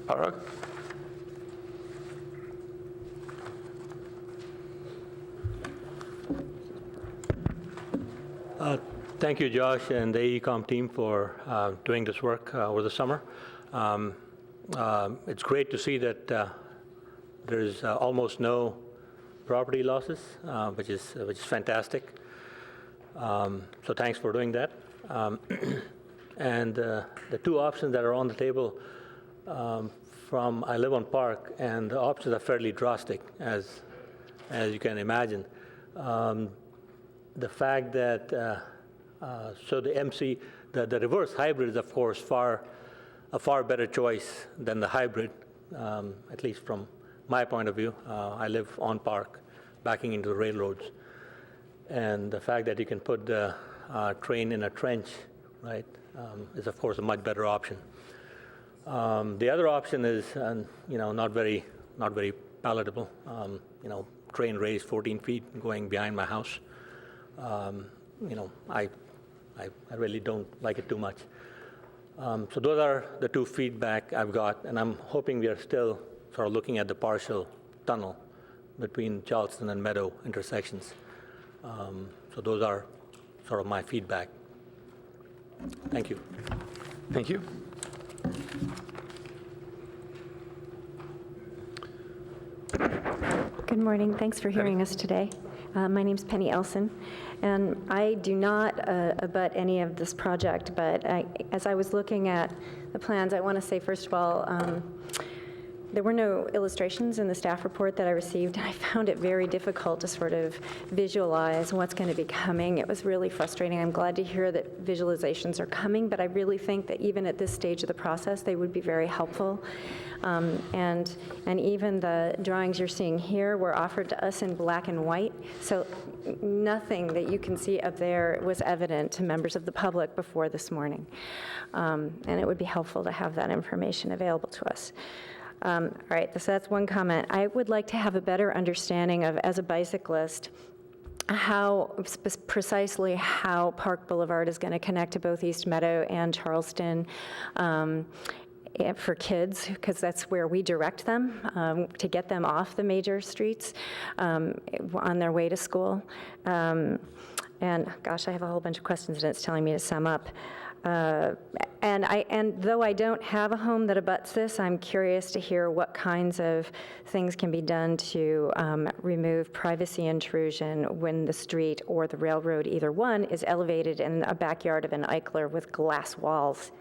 Parag? Thank you, Josh, and the AECOM team for doing this work over the summer. It's great to see that there's almost no property losses, which is fantastic. So thanks for doing that. And the two options that are on the table I live on Park, and the options are fairly drastic, as you can imagine. The fact that so the reverse hybrid is, of course, a far better choice than the hybrid, at least from my point of view. I live on Park, backing into the railroads. And the fact that you can put the train in a trench, right, is, of course, a much better option. The other option is, not very palatable. Train raised 14 feet going behind my house. I really don't like it too much. So those are the two feedback I've got, and I'm hoping we are still sort of looking at the partial tunnel between Charleston and Meadow intersections. So those are sort of my feedback. Thank you. Thank you. Good morning. Thanks for hearing us today. My name's Penny Elson, and I do not abut any of this project, but as I was looking at the plans, I want to say, first of all, there were no illustrations in the staff report that I received, and I found it very difficult to sort of visualize what's going to be coming. It was really frustrating. I'm glad to hear that visualizations are coming, but I really think that even at this stage of the process, they would be very helpful. And even the drawings you're seeing here were offered to us in black and white, so nothing that you can see up there was evident to members of the public before this morning. And it would be helpful to have that information available to us. All right, so that's one comment. I would like to have a better understanding of, as a bicyclist, precisely how Park Boulevard is going to connect to both East Meadow and Charleston for kids, because that's where we direct them to get them off the major streets on their way to school. And gosh, I have a whole bunch of questions and it's telling me to sum up. And though I don't have a home that abuts this, I'm curious to hear what kinds of things can be done to remove privacy intrusion when the street or the railroad, either one, is elevated in a backyard of an Eichler with glass walls.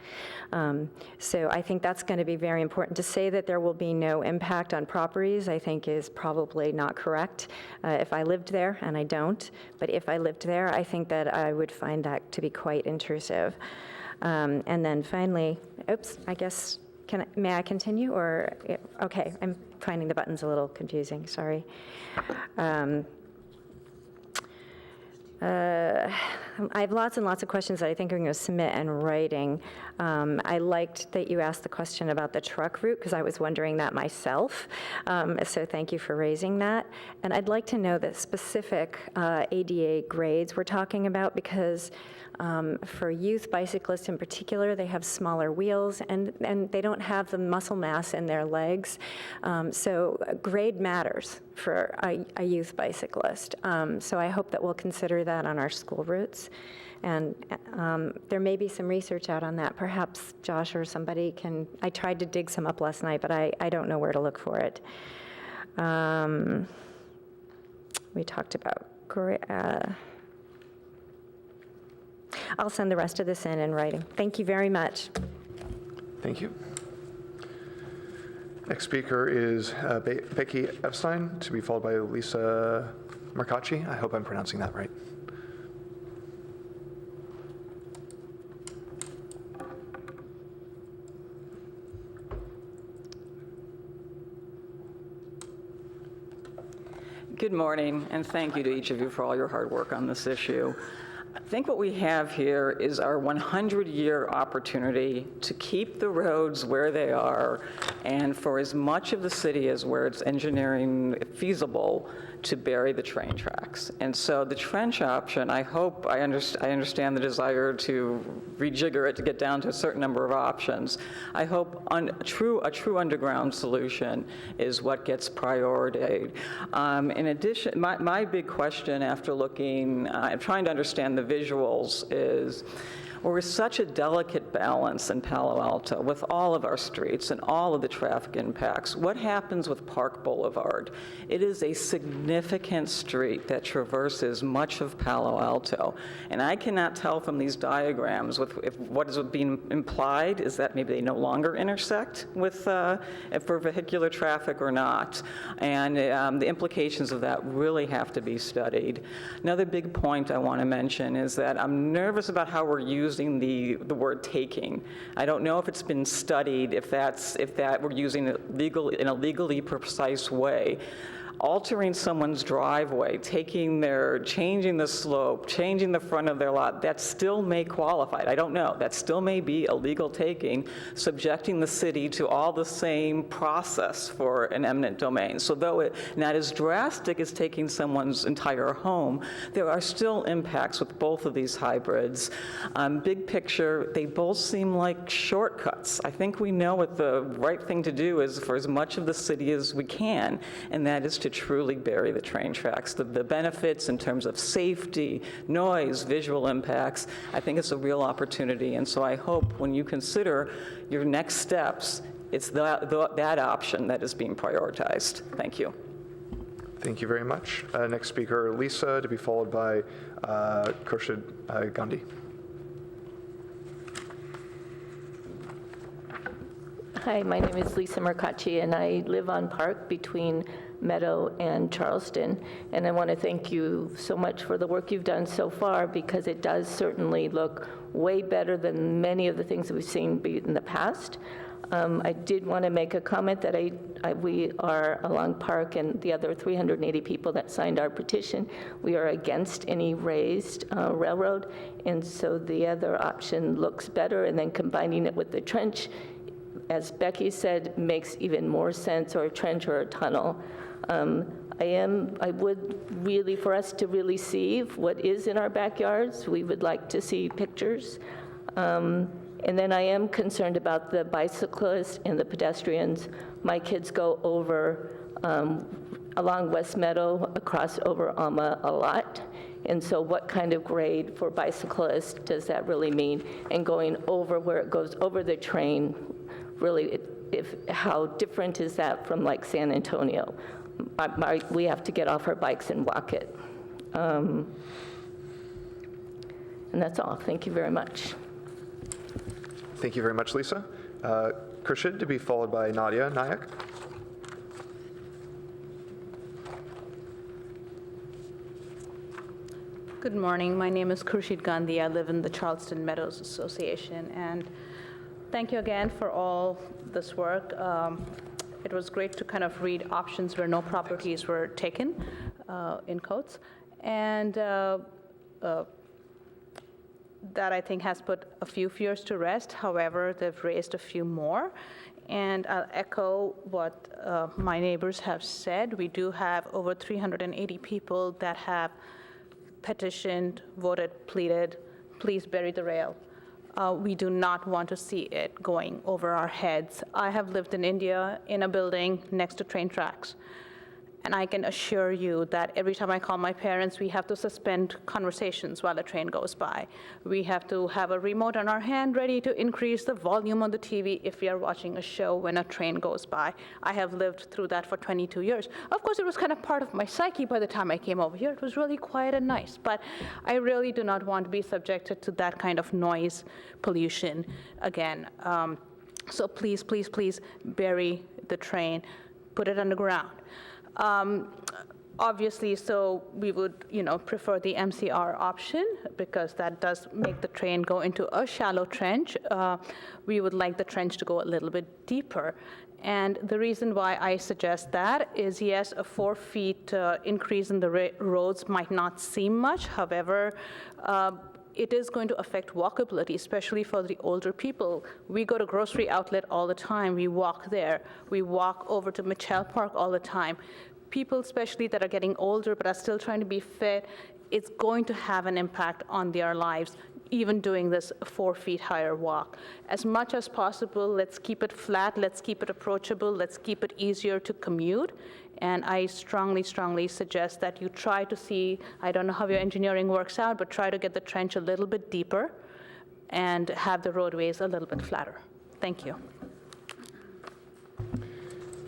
So I think that's going to be very important. To say that there will be no impact on properties, I think, is probably not correct. If I lived there, and I don't, but if I lived there, I think that I would find that to be quite intrusive. And then finally, oops, I guess, may I continue, or, okay, I'm finding the buttons a little confusing, sorry. I have lots and lots of questions that I think I'm going to submit in writing. I liked that you asked the question about the truck route, because I was wondering that myself. So thank you for raising that. And I'd like to know the specific ADA grades we're talking about, because for youth bicyclists in particular, they have smaller wheels and they don't have the muscle mass in their legs. So grade matters for a youth bicyclist. So I hope that we'll consider that on our school routes. And there may be some research out on that. Perhaps Josh or somebody can, I tried to dig some up last night, but I don't know where to look for it. We talked about, I'll send the rest of this in writing. Thank you very much. Thank you. Next speaker is Becky Epstein, to be followed by Lisa Marcacci. I hope I'm pronouncing that right. Good morning, and thank you to each of you for all your hard work on this issue. I think what we have here is our 100-year opportunity to keep the roads where they are and for as much of the city as where it's engineering feasible to bury the train tracks. And so the trench option, I hope, I understand the desire to rejigger it to get down to a certain number of options. I hope a true underground solution is what gets priority. In addition, my big question after looking, trying to understand the visuals is, we're such a delicate balance in Palo Alto with all of our streets and all of the traffic impacts. What happens with Park Boulevard? It is a significant street that traverses much of Palo Alto. And I cannot tell from these diagrams if what is being implied is that maybe they no longer intersect with for vehicular traffic or not. And the implications of that really have to be studied. Another big point I want to mention is that I'm nervous about how we're using the word taking. I don't know if it's been studied, if that we're using it in a legally precise way. Altering someone's driveway, changing the slope, changing the front of their lot, that still may qualify. I don't know. That still may be a legal taking, subjecting the city to all the same process for an eminent domain. So though it's not as drastic as taking someone's entire home, there are still impacts with both of these hybrids. Big picture, they both seem like shortcuts. I think we know what the right thing to do is for as much of the city as we can, and that is to truly bury the train tracks. The benefits in terms of safety, noise, visual impacts, I think it's a real opportunity. And so I hope when you consider your next steps, it's that option that is being prioritized. Thank you. Thank you very much. Next speaker, Lisa, to be followed by Khurshid Gandhi. Hi, my name is Lisa Mercacci, and I live on Park between Meadow and Charleston. And I want to thank you so much for the work you've done so far, because it does certainly look way better than many of the things that we've seen in the past. I did want to make a comment that we are along Park and the other 380 people that signed our petition. We are against any raised railroad, and so the other option looks better, and then combining it with the trench, as Becky said, makes even more sense, or a trench or a tunnel. I would really, for us to really see what is in our backyards, we would like to see pictures. And then I am concerned about the bicyclists and the pedestrians. My kids go over along West Meadow, across over Alma a lot. And so what kind of grade for bicyclists does that really mean? And going over where it goes over the train, really, how different is that from like San Antonio? We have to get off our bikes and walk it. And that's all. Thank you very much. Thank you very much, Lisa. Khurshid, to be followed by Nadia Nayak. Good morning. My name is Khurshid Gandhi. I live in the Charleston Meadows Association, and thank you again for all this work. It was great to kind of read options where no properties were taken, in quotes, and that I think has put a few fears to rest. However, they've raised a few more, and I'll echo what my neighbors have said. We do have over 380 people that have petitioned, voted, pleaded, please bury the rail. We do not want to see it going over our heads. I have lived in India in a building next to train tracks. And I can assure you that every time I call my parents, we have to suspend conversations while a train goes by. We have to have a remote on our hand ready to increase the volume on the TV if we are watching a show when a train goes by. I have lived through that for 22 years. Of course, it was kind of part of my psyche by the time I came over here. It was really quiet and nice, but I really do not want to be subjected to that kind of noise pollution again. So please, please, please bury the train, put it underground. Obviously, so we would, prefer the MCR option because that does make the train go into a shallow trench. We would like the trench to go a little bit deeper. And the reason why I suggest that is, yes, a 4 feet increase in the roads might not seem much. However, it is going to affect walkability, especially for the older people. We go to grocery outlet all the time. We walk there. We walk over to Mitchell Park all the time. People, especially that are getting older but are still trying to be fit, it's going to have an impact on their lives, even doing this 4 feet higher walk. As much as possible, let's keep it flat, let's keep it approachable, let's keep it easier to commute. And I strongly, strongly suggest that you try to see, I don't know how your engineering works out, but try to get the trench a little bit deeper and have the roadways a little bit flatter. Thank you.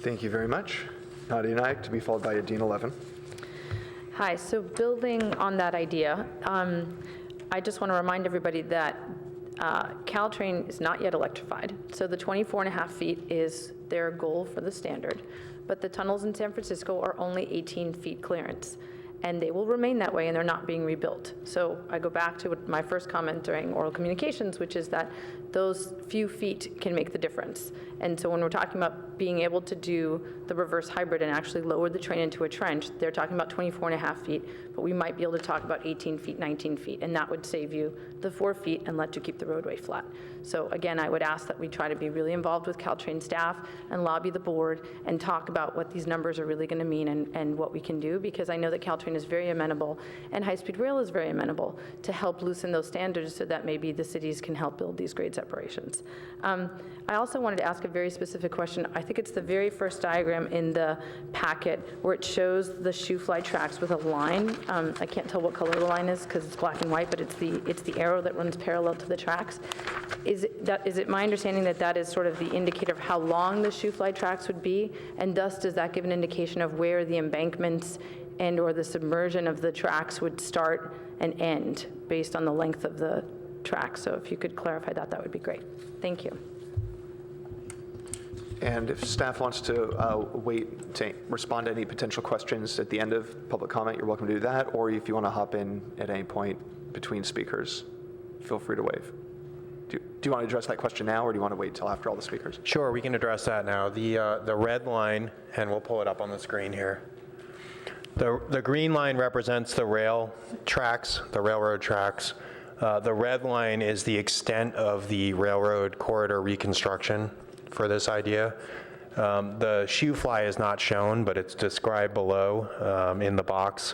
Thank you very much. Nadia Naik, to be followed by Dean 11. Hi, so building on that idea, I just want to remind everybody that Caltrain is not yet electrified. So the 24.5 feet is their goal for the standard. But the tunnels in San Francisco are only 18 feet clearance. And they will remain that way, and they're not being rebuilt. So I go back to my first comment during oral communications, which is that those few feet can make the difference. And so when we're talking about being able to do the reverse hybrid and actually lower the train into a trench, they're talking about 24.5 feet, but we might be able to talk about 18 feet, 19 feet, and that would save you the 4 feet and let you keep the roadway flat. So again, I would ask that we try to be really involved with Caltrain staff and lobby the board and talk about what these numbers are really going to mean and what we can do, because I know that Caltrain is very amenable and high-speed rail is very amenable to help loosen those standards so that maybe the cities can help build these grade separations. I also wanted to ask a very specific question. I think it's the very first diagram in the packet where it shows the shoe fly tracks with a line. I can't tell what color the line is because it's black and white, but it's the arrow that runs parallel to the tracks. Is it my understanding that that is sort of the indicator of how long the shoe fly tracks would be? And thus, does that give an indication of where the embankments and or the submersion of the tracks would start and end based on the length of the tracks? So if you could clarify that, that would be great. Thank you. And if staff wants to wait to respond to any potential questions at the end of public comment, you're welcome to do that. Or if you want to hop in at any point between speakers, feel free to wave. Do you want to address that question now, or do you want to wait till after all the speakers? Sure, we can address that now. The red line, and we'll pull it up on the screen here. The green line represents the rail tracks, the railroad tracks. The red line is the extent of the railroad corridor reconstruction for this idea. The shoe fly is not shown, but it's described below in the box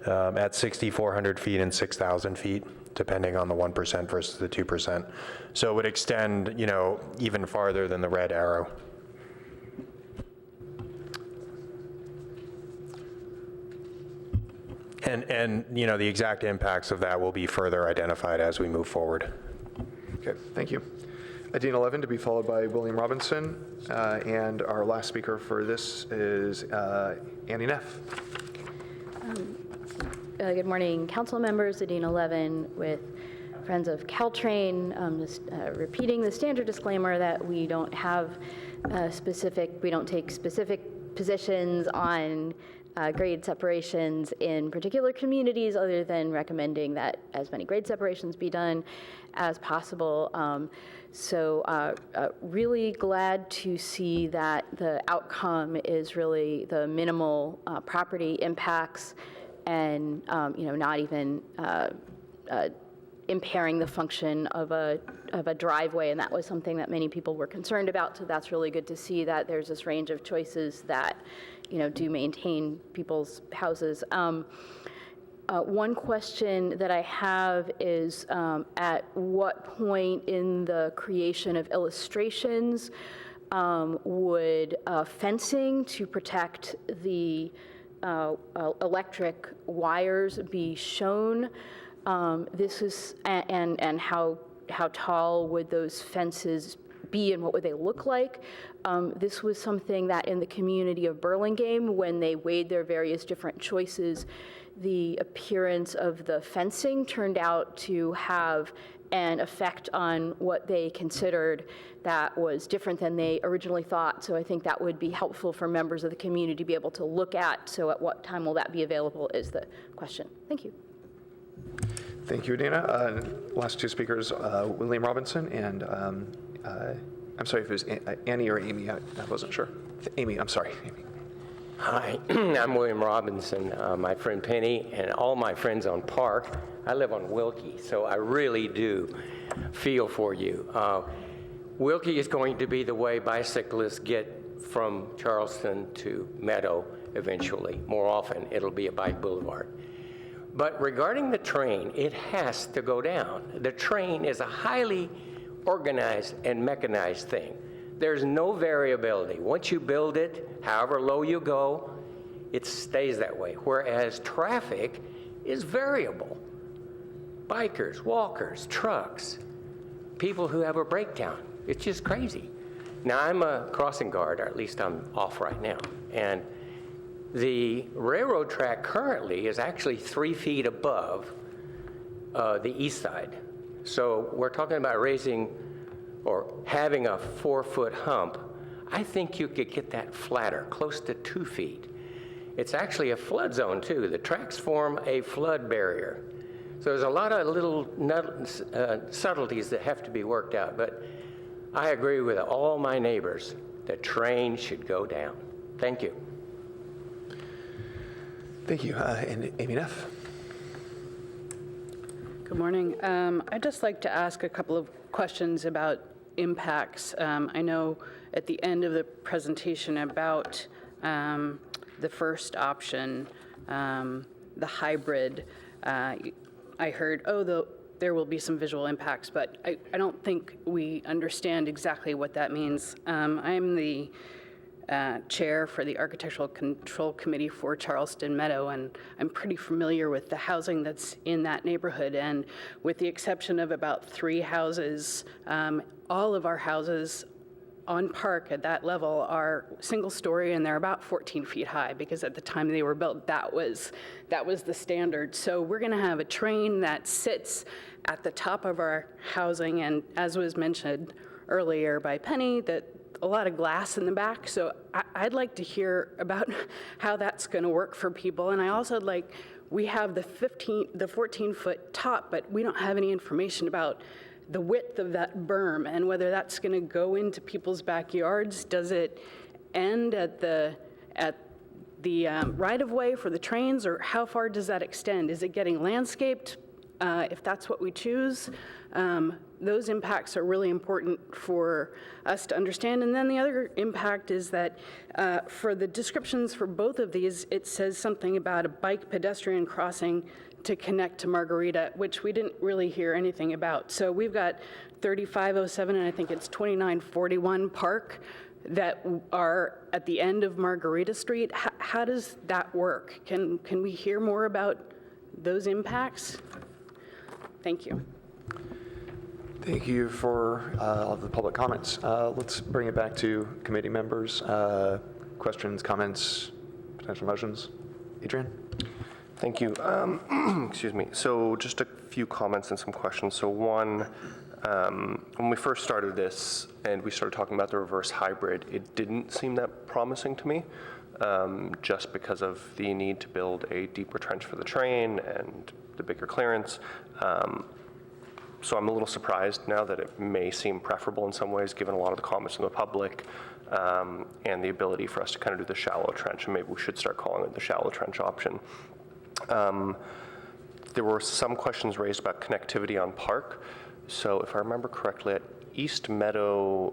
at 6,400 feet and 6,000 feet, depending on the 1% versus the 2%. So it would extend, even farther than the red arrow. And the exact impacts of that will be further identified as we move forward. Okay, thank you. Dean 11 to be followed by William Robinson. And our last speaker for this is Annie Neff. Good morning, council members. Dean 11 with Friends of Caltrain. Just repeating the standard disclaimer that we don't take specific positions on grade separations in particular communities, other than recommending that as many grade separations be done as possible. Really glad to see that the outcome is really the minimal property impacts and not even impairing the function of a driveway, and that was something that many people were concerned about. So that's really good to see that there's this range of choices that do maintain people's houses. One question that I have is at what point in the creation of illustrations would fencing to protect the electric wires be shown? This is, and how tall would those fences be and what would they look like? This was something that in the community of Burlingame, when they weighed their various different choices, the appearance of the fencing turned out to have an effect on what they considered that was different than they originally thought. So I think that would be helpful for members of the community to be able to look at. So at what time will that be available is the question. Thank you. Thank you, Adina. Last two speakers, William Robinson and I'm sorry if it was Annie or Amy. I wasn't sure. Amy, I'm sorry. Amy. Hi, I'm William Robinson. My friend Penny and all my friends on Park. I live on Wilkie, so I really do feel for you. Wilkie is going to be the way bicyclists get from Charleston to Meadow eventually. More often, it'll be a bike boulevard. But regarding the train, it has to go down. The train is a highly organized and mechanized thing. There's no variability. Once you build it, however low you go, it stays that way. Whereas traffic is variable. Bikers, walkers, trucks, people who have a breakdown. It's just crazy. Now, I'm a crossing guard, or at least I'm off right now. And the railroad track currently is actually 3 feet above the east side. So we're talking about raising or having a 4-foot hump. I think you could get that flatter, close to 2 feet. It's actually a flood zone too. The tracks form a flood barrier. So there's a lot of little subtleties that have to be worked out, but I agree with all my neighbors. The train should go down. Thank you. Thank you. And Amy Neff. Good morning. I'd just like to ask a couple of questions about impacts. I know at the end of the presentation about the first option, the hybrid, I heard, there will be some visual impacts, but I don't think we understand exactly what that means. I'm the chair for the Architectural Control Committee for Charleston Meadow, and I'm pretty familiar with the housing that's in that neighborhood. And with the exception of about 3 houses, all of our houses on Park at that level are single story, and they're about 14 feet high, because at the time they were built, that was the standard. So we're going to have a train that sits at the top of our housing, and as was mentioned earlier by Penny, that a lot of glass in the back. So I'd like to hear about how that's going to work for people. And I also we have the 14-foot top, but we don't have any information about the width of that berm and whether that's going to go into people's backyards. Does it end at the right-of-way for the trains, or how far does that extend? Is it getting landscaped if that's what we choose? Those impacts are really important for us to understand. And then the other impact is that for the descriptions for both of these, it says something about a bike pedestrian crossing to connect to Margarita, which we didn't really hear anything about. So we've got 3507 and I think it's 2941 Park that are at the end of Margarita Street. How does that work? Can we hear more about those impacts? Thank you. Thank you for all of the public comments. Let's bring it back to committee members. Questions, comments, potential motions? Adrian? Thank you. Excuse me. So just a few comments and some questions. So one, when we first started this and we started talking about the reverse hybrid, it didn't seem that promising to me, just because of the need to build a deeper trench for the train and the bigger clearance. So I'm a little surprised now that it may seem preferable in some ways, given a lot of the comments from the public, and the ability for us to kind of do the shallow trench, and maybe we should start calling it the shallow trench option. There were some questions raised about connectivity on Park. So if I remember correctly, at East Meadow,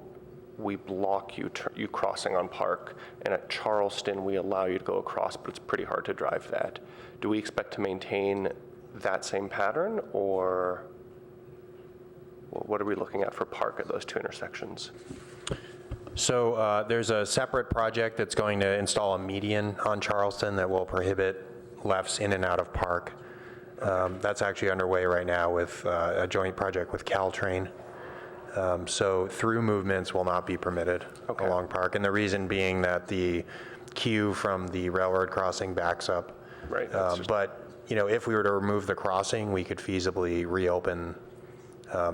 we block you crossing on Park, and at Charleston, we allow you to go across, but it's pretty hard to drive that. Do we expect to maintain that same pattern, or what are we looking at for Park at those two intersections? So there's a separate project that's going to install a median on Charleston that will prohibit lefts in and out of Park. That's actually underway right now with a joint project with Caltrain. So through movements will not be permitted along Park, and the reason being that the queue from the railroad crossing backs up. Right. But if we were to remove the crossing, we could feasibly reopen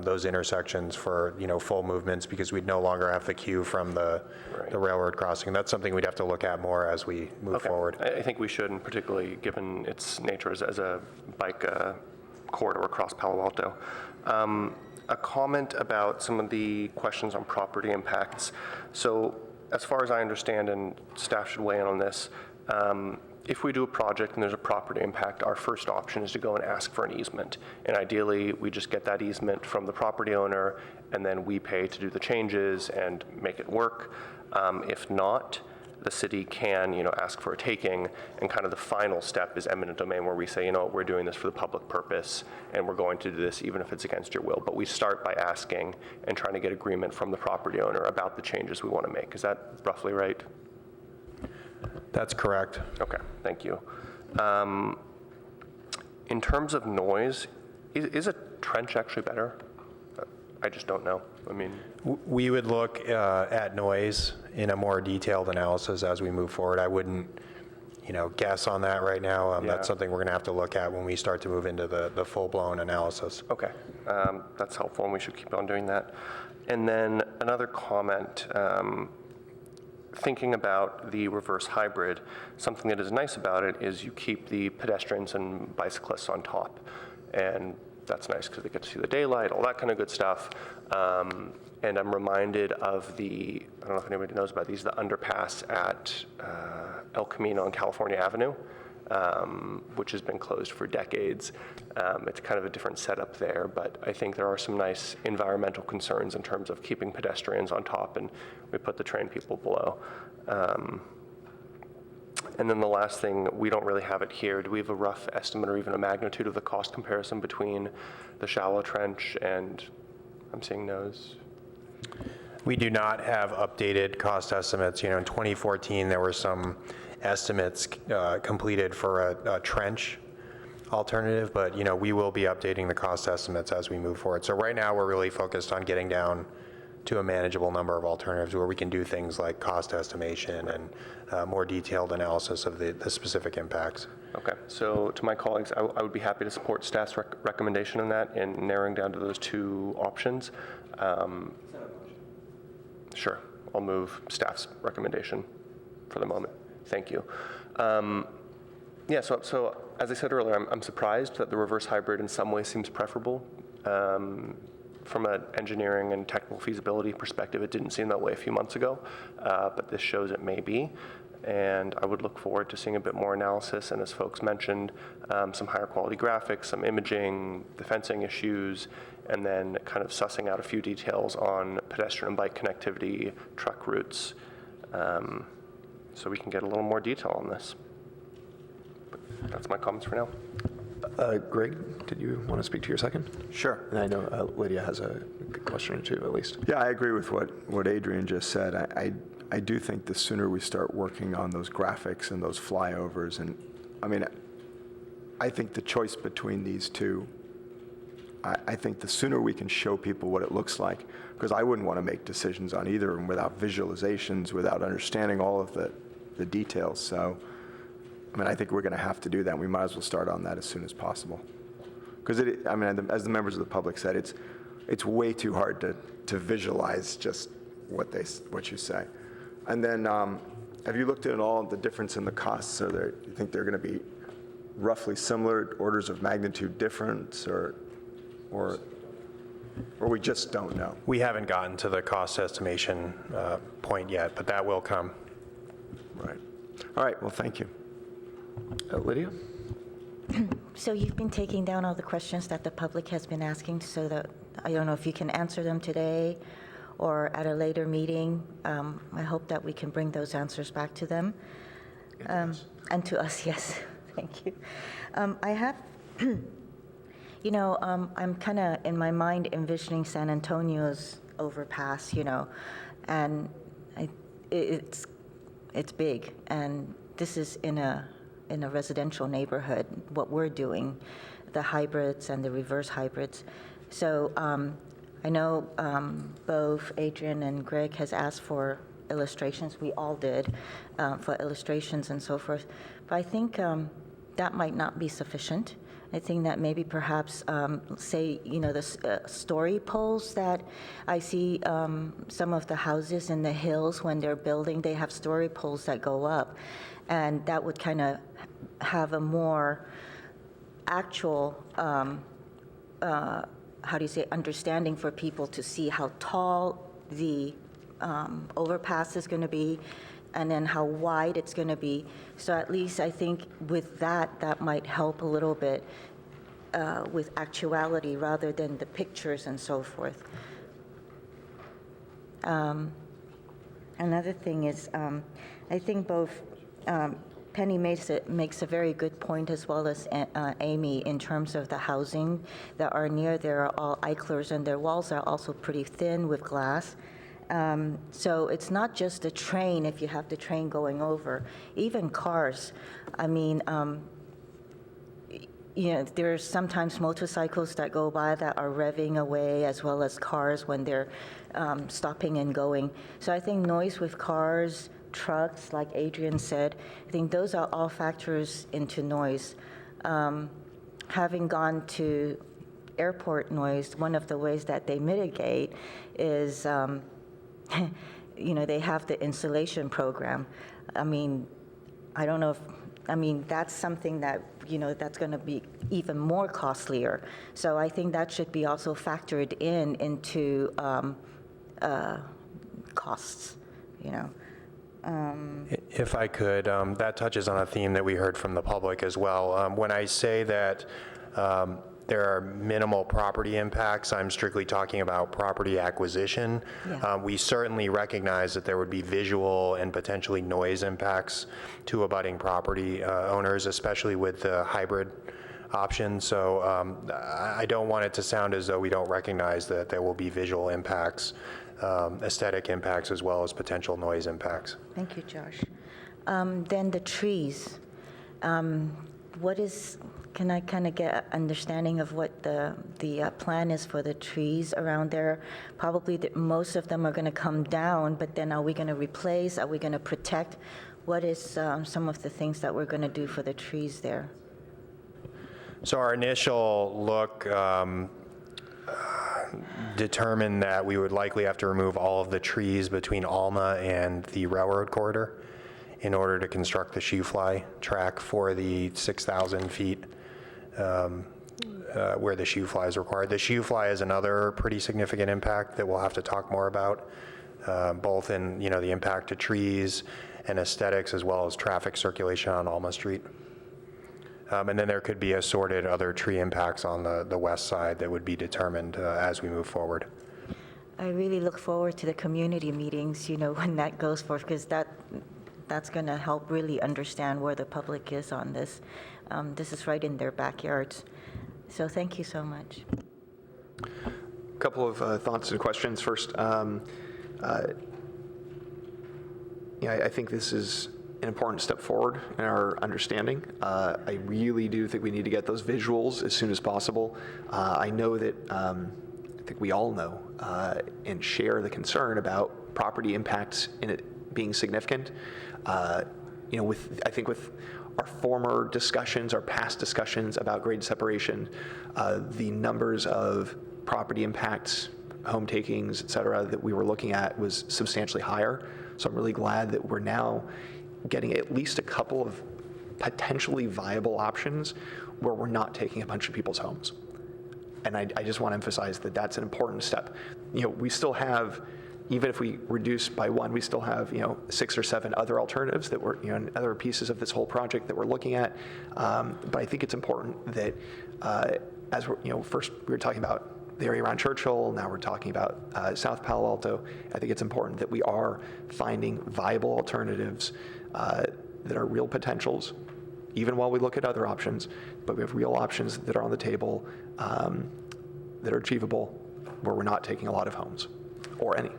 those intersections for full movements, because we'd no longer have the queue from the railroad crossing. That's something we'd have to look at more as we move forward. I think we should, and particularly given its nature as a bike corridor across Palo Alto. A comment about some of the questions on property impacts. So as far as I understand, and staff should weigh in on this, If we do a project and there's a property impact, our first option is to go and ask for an easement. And ideally, we just get that easement from the property owner, and then we pay to do the changes and make it work. If not, the city can, ask for a taking, and kind of the final step is eminent domain, where we say, we're doing this for the public purpose, and we're going to do this even if it's against your will. But we start by asking and trying to get agreement from the property owner about the changes we want to make. Is that roughly right? That's correct. Okay, thank you. In terms of noise, is a trench actually better? I just don't know. We would look at noise in a more detailed analysis as we move forward. I wouldn't, guess on that right now. That's something we're going to have to look at when we start to move into the full-blown analysis. Okay, that's helpful, and we should keep on doing that. And then another comment, thinking about the reverse hybrid, something that is nice about it is you keep the pedestrians and bicyclists on top. And that's nice because they get to see the daylight, all that kind of good stuff. And I'm reminded of I don't know if anybody knows about these, the underpass at El Camino on California Avenue, which has been closed for decades. It's kind of a different setup there, but I think there are some nice environmental concerns in terms of keeping pedestrians on top, and we put the train people below. And then the last thing, we don't really have it here. Do we have a rough estimate or even a magnitude of the cost comparison between the shallow trench and, I'm seeing no's? We do not have updated cost estimates. In 2014, there were some estimates completed for a trench alternative, but, we will be updating the cost estimates as we move forward. So right now, we're really focused on getting down to a manageable number of alternatives where we can do things like cost estimation and more detailed analysis of the specific impacts. Okay, so to my colleagues, I would be happy to support staff's recommendation on that and narrowing down to those two options. Sure, I'll move staff's recommendation for the moment. Thank you. So as I said earlier, I'm surprised that the reverse hybrid in some ways seems preferable. From an engineering and technical feasibility perspective, it didn't seem that way a few months ago, but this shows it may be. And I would look forward to seeing a bit more analysis, and as folks mentioned, some higher quality graphics, some imaging, the fencing issues, and then kind of sussing out a few details on pedestrian and bike connectivity, truck routes, so we can get a little more detail on this. But that's my comments for now. Greg, did you want to speak to your second? Sure. And I know Lydia has a question or two, at least. Yeah, I agree with what Adrian just said. I do think the sooner we start working on those graphics and those flyovers, and I think the choice between these two, I think the sooner we can show people what it looks like, because I wouldn't want to make decisions on either of them without visualizations, without understanding all of the details. So, I think we're going to have to do that, and we might as well start on that as soon as possible. Because, as the members of the public said, it's way too hard to visualize just what you say. And then, have you looked at all the difference in the costs? So you think they're going to be roughly similar, orders of magnitude difference, or we just don't know? We haven't gotten to the cost estimation point yet, but that will come. Right. All right, well, thank you. Lydia? So you've been taking down all the questions that the public has been asking, so that, I don't know if you can answer them today or at a later meeting. I hope that we can bring those answers back to them. And to us, yes. Thank you. I have, I'm kind of in my mind envisioning San Antonio's overpass, and it's big, and this is in a residential neighborhood, what we're doing, the hybrids and the reverse hybrids. So I know both Adrian and Greg has asked for illustrations. We all did for illustrations and so forth. But I think that might not be sufficient. I think that maybe perhaps, the story poles that I see some of the houses in the hills when they're building, they have story poles that go up. And that would kind of have a more actual, understanding for people to see how tall the overpass is going to be, and then how wide it's going to be. So at least I think with that, that might help a little bit with actuality rather than the pictures and so forth. Another thing is, I think both Penny makes a very good point, as well as Amy, in terms of the housing that are near there are all Eichlers, and their walls are also pretty thin with glass. So it's not just the train, if you have the train going over, even cars. I mean, you know, there's sometimes motorcycles that go by that are revving away, as well as cars when they're stopping and going. So I think noise with cars, trucks, like Adrian said, I think those are all factors into noise. Having gone to airport noise, one of the ways that they mitigate is, you know, they have the insulation program. I mean, I don't know if, I mean, that's something that, you know, that's going to be even more costlier. So I think that should be also factored into costs, you know. If I could, that touches on a theme that we heard from the public as well. When I say that there are minimal property impacts, I'm strictly talking about property acquisition. Yeah. We certainly recognize that there would be visual and potentially noise impacts to abutting property owners, especially with the hybrid option. So I don't want it to sound as though we don't recognize that there will be visual impacts, aesthetic impacts, as well as potential noise impacts. Thank you, Josh. Then the trees. Can I kind of get an understanding of what the plan is for the trees around there? Probably most of them are going to come down, but then are we going to replace? Are we going to protect? What is some of the things that we're going to do for the trees there? So our initial look determined that we would likely have to remove all of the trees between Alma and the railroad corridor in order to construct the shoe fly track for the 6,000 feet where the shoe fly is required. The shoe fly is another pretty significant impact that we'll have to talk more about, both in, you know, the impact to trees and aesthetics, as well as traffic circulation on Alma Street. And then there could be assorted other tree impacts on the west side that would be determined as we move forward. I really look forward to the community meetings, you know, when that goes forth, because that's going to help really understand where the public is on this. This is right in their backyards. So thank you so much. A couple of thoughts and questions. First, I think this is an important step forward in our understanding. I really do think we need to get those visuals as soon as possible. I know that, I think we all know and share the concern about property impacts in it being significant. You know, I think with our former discussions, our past discussions about grade separation, the numbers of property impacts, home takings, et cetera, that we were looking at was substantially higher. So I'm really glad that we're now getting at least a couple of potentially viable options where we're not taking a bunch of people's homes. And I just want to emphasize that that's an important step. You know, we still have, even if we reduce by one, we still have, you know, 6 or 7 other alternatives that we're, you know, other pieces of this whole project that we're looking at. But I think it's important that as we're, you know, first we were talking about the area around Churchill, now we're talking about South Palo Alto. I think it's important that we are finding viable alternatives that are real potentials, even while we look at other options, but we have real options that are on the table that are achievable, where we're not taking a lot of homes, or any.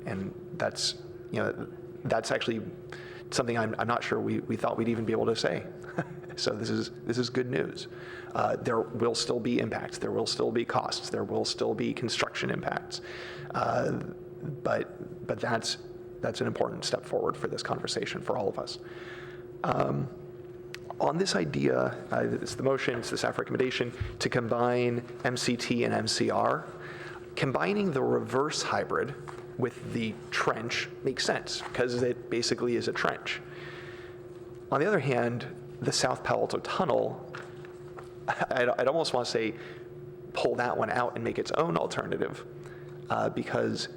And that's, you know, that's actually something I'm not sure we thought we'd even be able to say. So this is good news. There will still be impacts. There will still be costs. There will still be construction impacts. But that's an important step forward for this conversation for all of us. On this idea, it's the motion, it's the staff recommendation to combine MCT and MCR. Combining the reverse hybrid with the trench makes sense because it basically is a trench. On the other hand, the South Palo Alto Tunnel, I'd almost want to say pull that one out and make its own alternative because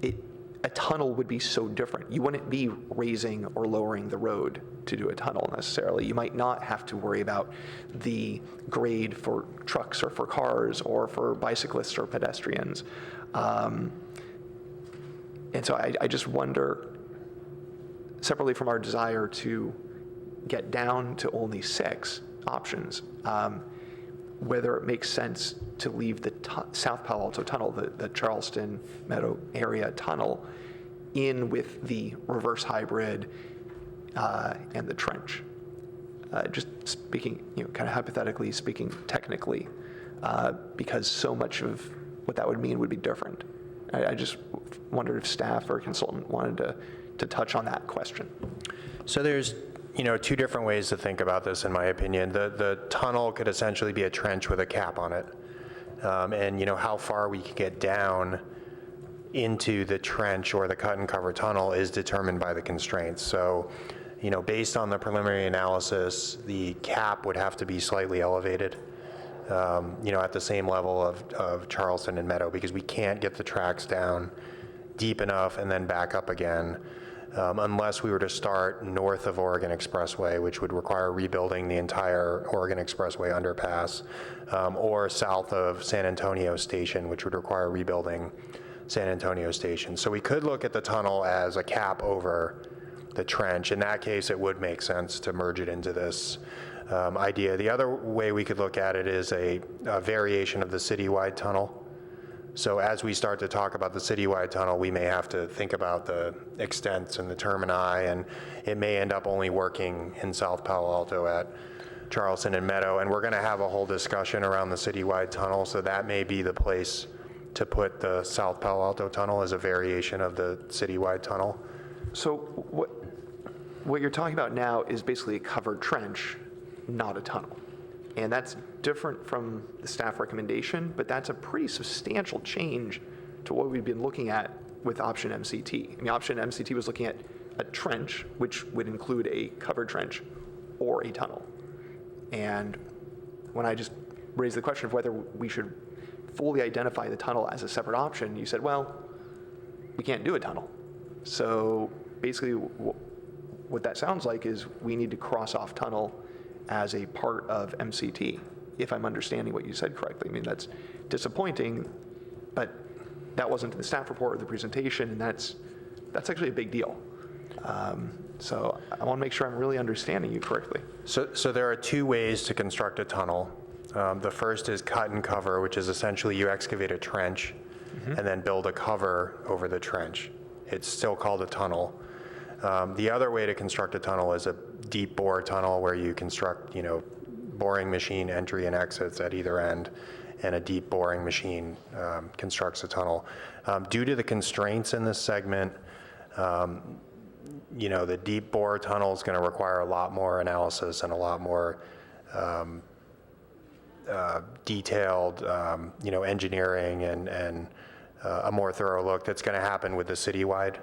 a tunnel would be so different. You wouldn't be raising or lowering the road to do a tunnel necessarily. You might not have to worry about the grade for trucks or for cars or for bicyclists or pedestrians. And so I just wonder, separately from our desire to get down to only 6 options, whether it makes sense to leave the South Palo Alto Tunnel, the Charleston Meadow area tunnel, in with the reverse hybrid and the trench. Just speaking, kind of hypothetically speaking, technically, because so much of what that would mean would be different. I just wondered if staff or consultant wanted to touch on that question. So there's, 2 different ways to think about this, in my opinion. The tunnel could essentially be a trench with a cap on it. And, how far we can get down into the trench or the cut and cover tunnel is determined by the constraints. So, based on the preliminary analysis, the cap would have to be slightly elevated, at the same level of Charleston and Meadow, because we can't get the tracks down deep enough and then back up again, unless we were to start north of Oregon Expressway, which would require rebuilding the entire Oregon Expressway underpass, or south of San Antonio Station, which would require rebuilding San Antonio Station. So we could look at the tunnel as a cap over the trench. In that case, it would make sense to merge it into this idea. The other way we could look at it is a variation of the citywide tunnel. So as we start to talk about the citywide tunnel, we may have to think about the extents and the termini, and it may end up only working in South Palo Alto at Charleston and Meadow. And we're going to have a whole discussion around the citywide tunnel, so that may be the place to put the South Palo Alto tunnel as a variation of the citywide tunnel. So what you're talking about now is basically a covered trench, not a tunnel. And that's different from the staff recommendation, but that's a pretty substantial change to what we've been looking at with option MCT. I mean, option MCT was looking at a trench, which would include a covered trench or a tunnel. And when I just raised the question of whether we should fully identify the tunnel as a separate option, you said, well, we can't do a tunnel. So basically what that sounds like is we need to cross off tunnel as a part of MCT, if I'm understanding what you said correctly. I mean, that's disappointing, but that wasn't in the staff report or the presentation, and that's actually a big deal. So I want to make sure I'm really understanding you correctly. So there are 2 ways to construct a tunnel. The first is cut and cover, which is essentially you excavate a trench and then build a cover over the trench. It's still called a tunnel. The other way to construct a tunnel is a deep bore tunnel where you construct, boring machine entry and exits at either end, and a deep boring machine constructs a tunnel. Due to the constraints in this segment, the deep bore tunnel is going to require a lot more analysis and a lot more detailed, engineering and a more thorough look that's going to happen with the citywide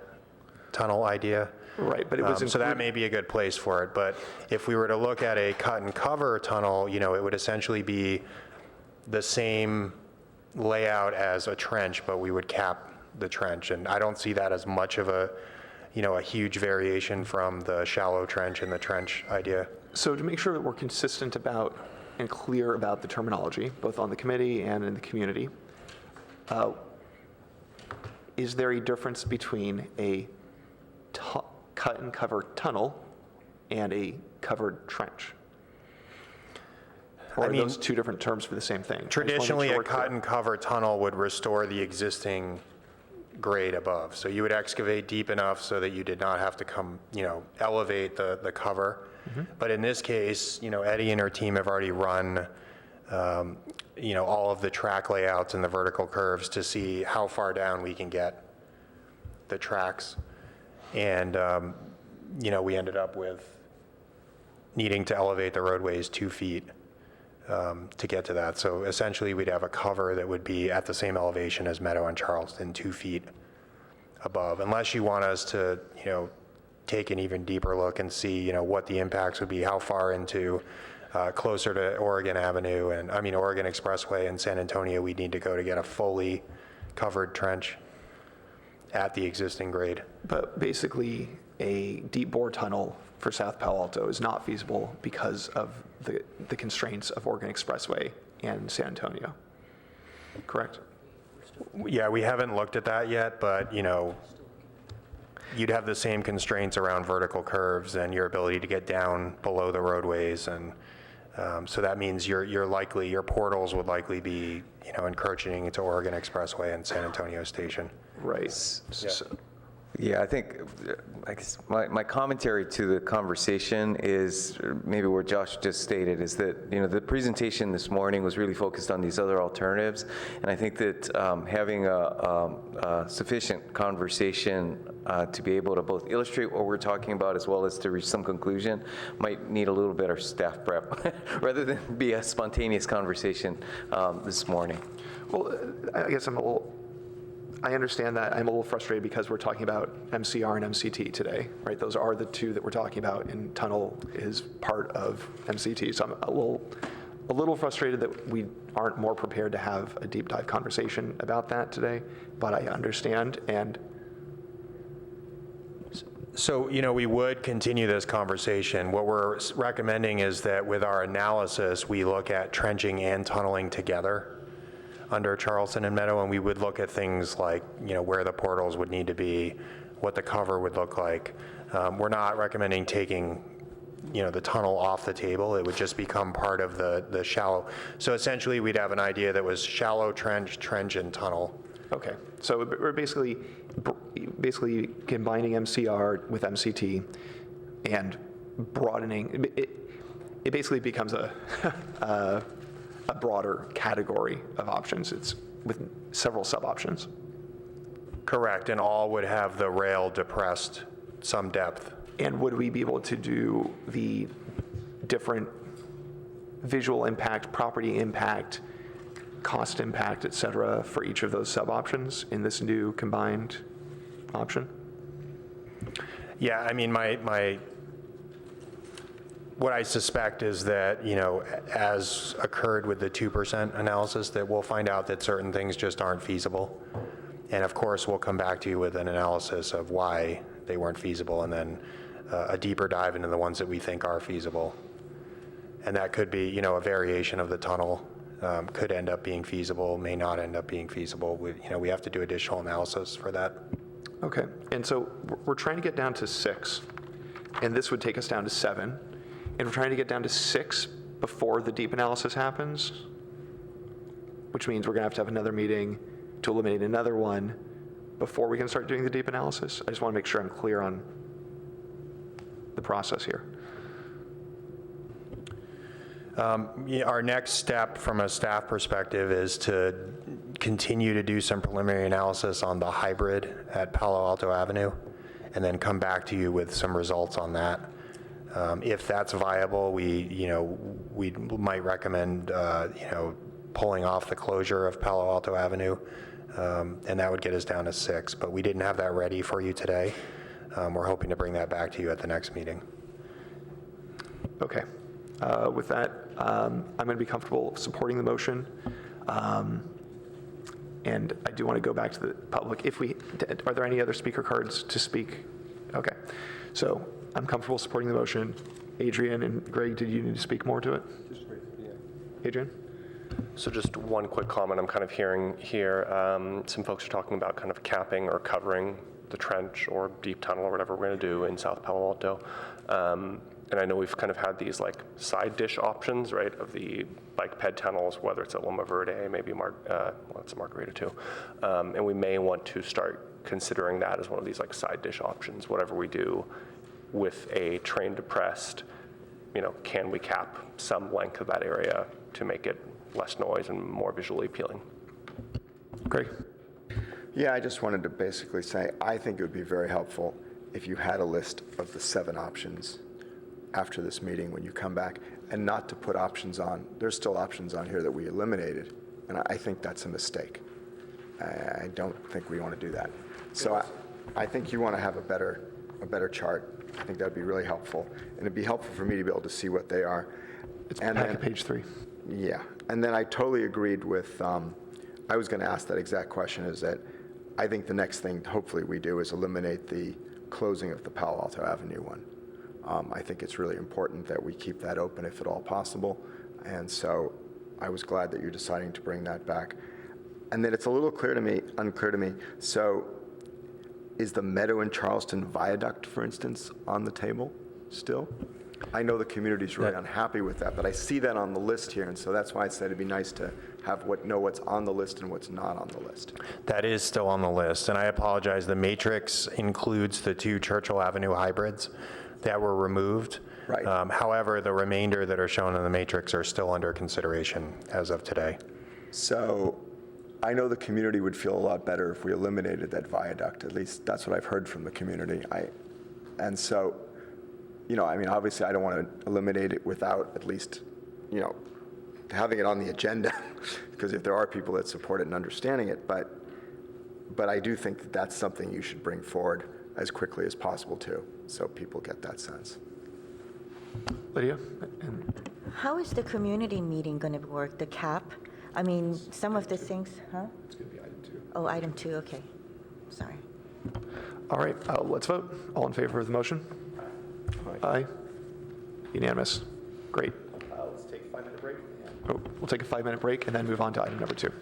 tunnel idea. Right, but it was so that may be a good place for it. But if we were to look at a cut and cover tunnel, it would essentially be the same layout as a trench, but we would cap the trench. And I don't see that as much of a huge variation from the shallow trench and the trench idea. So to make sure that we're consistent about and clear about the terminology, both on the committee and in the community, is there a difference between a cut and cover tunnel and a covered trench? Or are those 2 different terms for the same thing? Traditionally, a cut and cover tunnel would restore the existing grade above. So you would excavate deep enough so that you did not have to elevate the cover. But in this case, Eddie and her team have already run, all of the track layouts and the vertical curves to see how far down we can get the tracks. And, we ended up with needing to elevate the roadways 2 feet to get to that. So essentially, we'd have a cover that would be at the same elevation as Meadow and Charleston, 2 feet above, unless you want us to, take an even deeper look and see, what the impacts would be, how far into closer to Oregon Expressway and San Antonio we'd need to go to get a fully covered trench. at the existing grade. But basically, a deep bore tunnel for South Palo Alto is not feasible because of the constraints of Oregon Expressway and San Antonio, correct? Yeah, we haven't looked at that yet, but, you know, you'd have the same constraints around vertical curves and your ability to get down below the roadways, and so that means your portals would likely be, you know, encroaching into Oregon Expressway and San Antonio Station. Right. Yeah, I guess my commentary to the conversation is maybe what Josh just stated, is that, you know, the presentation this morning was really focused on these other alternatives, and I think that having a sufficient conversation to be able to both illustrate what we're talking about as well as to reach some conclusion might need a little better staff prep rather than be a spontaneous conversation this morning. Well, I guess I understand that. I'm a little frustrated because we're talking about MCR and MCT today, right? Those are the two that we're talking about, and tunnel is part of MCT. So I'm a little frustrated that we aren't more prepared to have a deep dive conversation about that today, but I understand. And so, you know, we would continue this conversation. What we're recommending is that with our analysis, we look at trenching and tunneling together under Charleston and Meadow, and we would look at things like, you know, where the portals would need to be, what the cover would look like. We're not recommending taking, you know, the tunnel off the table. It would just become part of the shallow. So essentially, we'd have an idea that was shallow trench, and tunnel. okay, so we're basically combining MCR with MCT and broadening. It basically becomes a broader category of options. It's with several sub-options. Correct, and all would have the rail depressed some depth. And would we be able to do the different visual impact, property impact, cost impact, et cetera, for each of those sub-options in this new combined option? Yeah, I mean, what I suspect is that, you know, as occurred with the 2% analysis, that we'll find out that certain things just aren't feasible. And of course, we'll come back to you with an analysis of why they weren't feasible, and then a deeper dive into the ones that we think are feasible. And that could be, you know, a variation of the tunnel, could end up being feasible, may not end up being feasible. We have to do additional analysis for that. Okay, and so we're trying to get down to 6, and this would take us down to 7. And we're trying to get down to 6 before the deep analysis happens, which means we're going to have another meeting to eliminate another one before we can start doing the deep analysis. I just want to make sure I'm clear on the process here. Our next step from a staff perspective is to continue to do some preliminary analysis on the hybrid at Palo Alto Avenue, and then come back to you with some results on that. If that's viable, we might recommend, pulling off the closure of Palo Alto Avenue, and that would get us down to 6. But we didn't have that ready for you today. We're hoping to bring that back to you at the next meeting. Okay. With that, I'm going to be comfortable supporting the motion. And I do want to go back to the public. Are there any other speaker cards to speak? Okay. So I'm comfortable supporting the motion. Adrian and Greg, did you need to speak more to it? Adrian? So just one quick comment I'm kind of hearing here. Some folks are talking about kind of capping or covering the trench or deep tunnel or whatever we're going to do in South Palo Alto. And I know we've kind of had these like side dish options, right, of the bike ped tunnels, whether it's at Loma Verde, maybe it's Margarita too. And we may want to start considering that as one of these like side dish options. Whatever we do with a train depressed, can we cap some length of that area to make it less noise and more visually appealing? Great. Yeah, I just wanted to basically say, I think it would be very helpful if you had a list of the 7 options after this meeting when you come back, and not to put options on. There's still options on here that we eliminated, and I think that's a mistake. I don't think we want to do that. So I think you want to have a better chart. I think that would be really helpful, and it'd be helpful for me to be able to see what they are. It's back page 3. Yeah, and then I totally agreed with, I was going to ask that exact question, is that I think the next thing, hopefully, we do is eliminate the closing of the Palo Alto Avenue one. I think it's really important that we keep that open if at all possible. And so I was glad that you're deciding to bring that back. And then it's a little unclear to me. So is the Meadow and Charleston Viaduct, for instance, on the table still? I know the community's really unhappy with that, but I see that on the list here, and so that's why I said it'd be nice to have know what's on the list and what's not on the list. That is still on the list, and I apologize. The matrix includes the 2 Churchill Avenue hybrids that were removed. Right. However, the remainder that are shown in the matrix are still under consideration as of today. So I know the community would feel a lot better if we eliminated that viaduct. At least that's what I've heard from the community. And so, I mean, obviously I don't want to eliminate it without at least, having it on the agenda, because if there are people that support it and understanding it, but I do think that that's something you should bring forward as quickly as possible too, so people get that sense. Lydia? How is the community meeting going to work, the cap? I mean, some of the things, huh? It's going to be item 2. Oh, item 2, okay. Sorry. All right, let's vote. All in favor of the motion? Aye. Unanimous. Great. Let's take a 5-minute break. Oh, we'll take a 5-minute break and then move on to item number 2.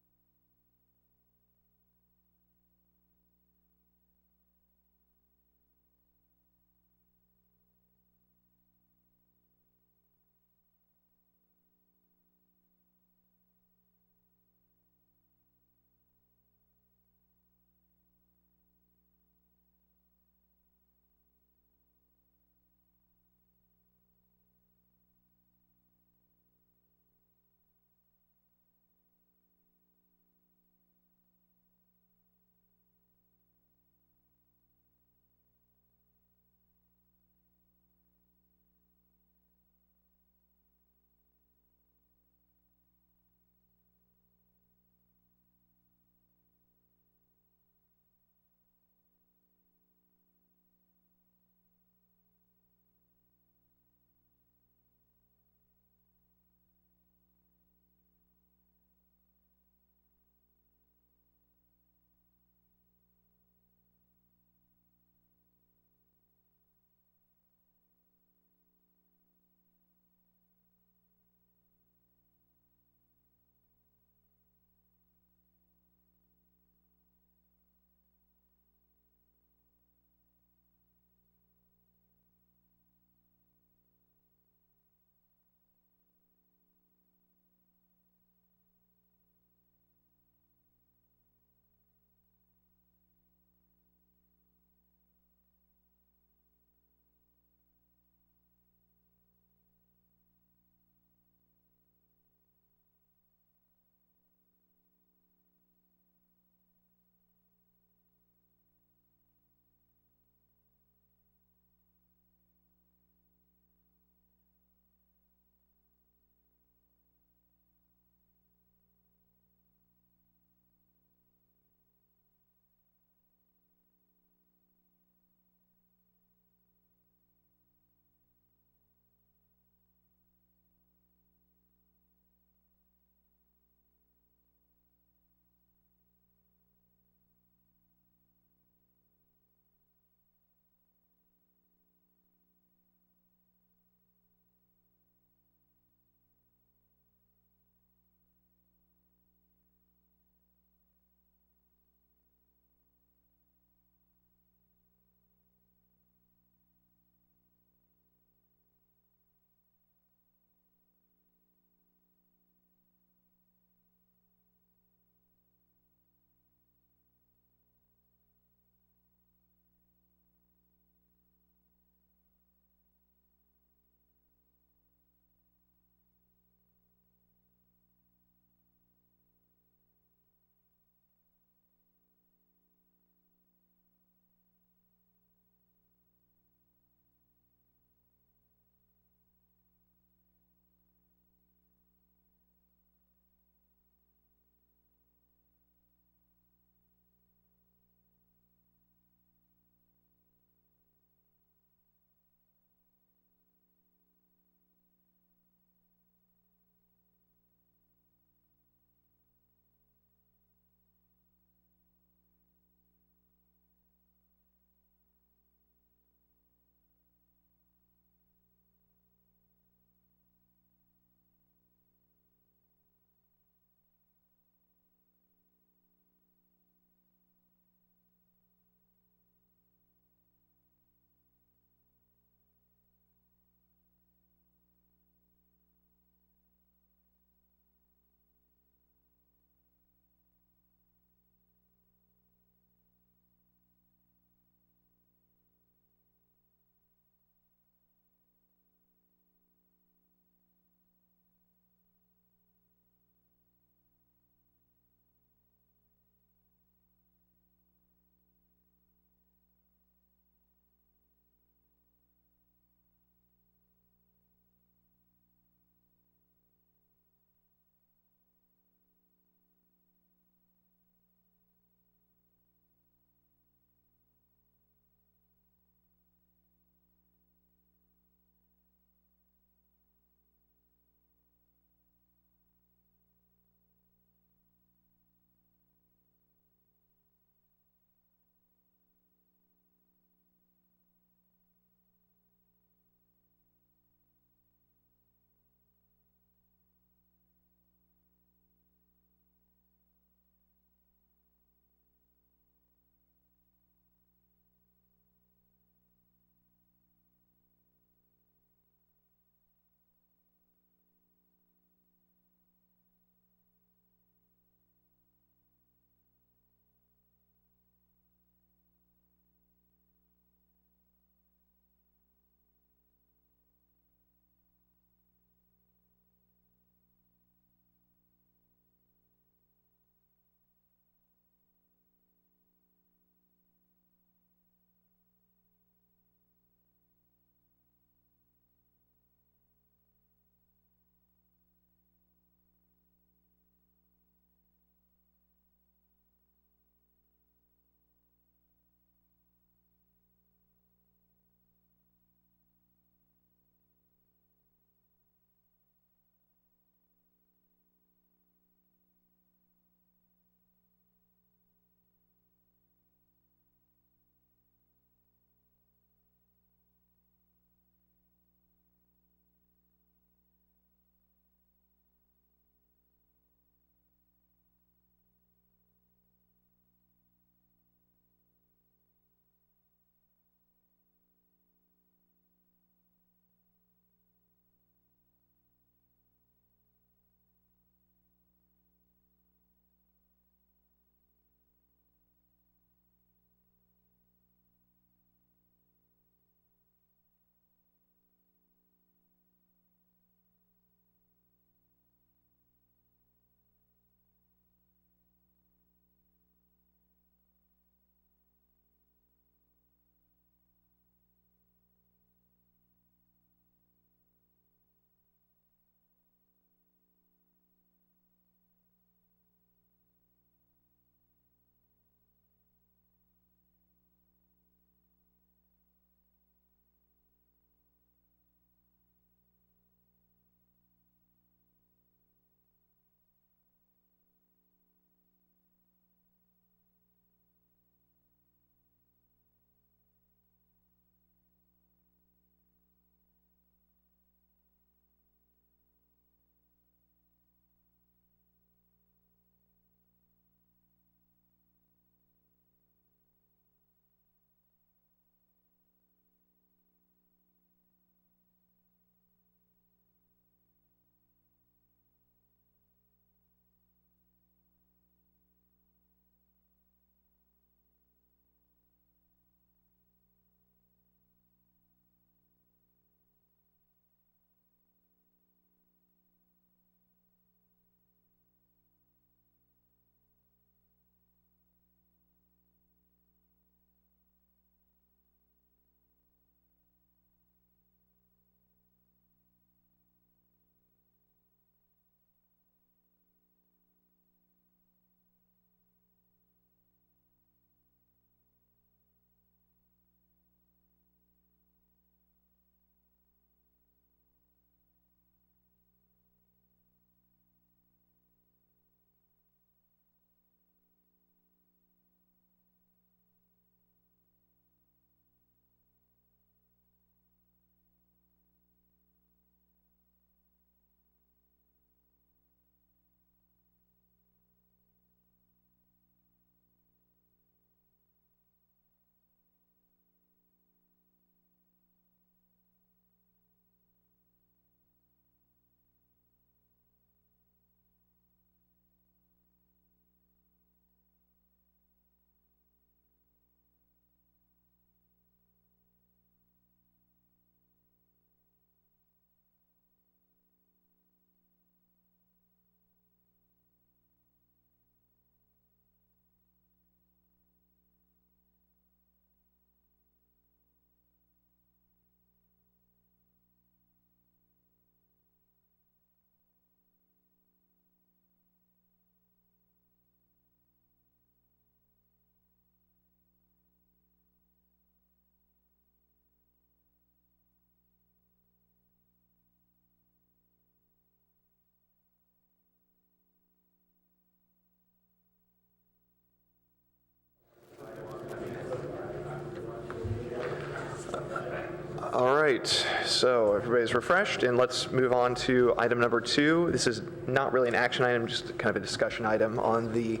right, so everybody's refreshed, and let's move on to item number 2. This is not really an action item, just kind of a discussion item on an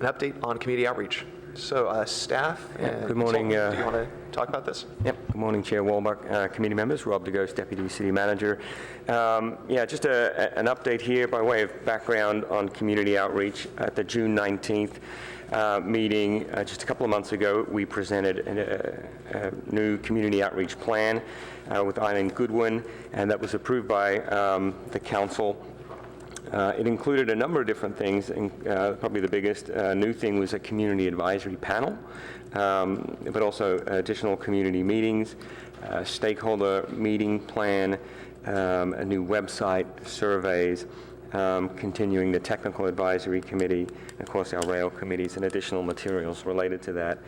update on community outreach. So staff and good morning. consultant, do you want to talk about this? Yep. Good morning, Chair Walbach, committee members. Rob DeGoes, Deputy City Manager. Just an update here by way of background on community outreach. At the June 19th meeting, just a couple of months ago, we presented a new community outreach plan with Eileen Goodwin, and that was approved by the council. It included a number of different things, and probably the biggest new thing was a community advisory panel, but also additional community meetings, stakeholder meeting plan, a new website, surveys, continuing the technical advisory committee, and of course our rail committees and additional materials related to that.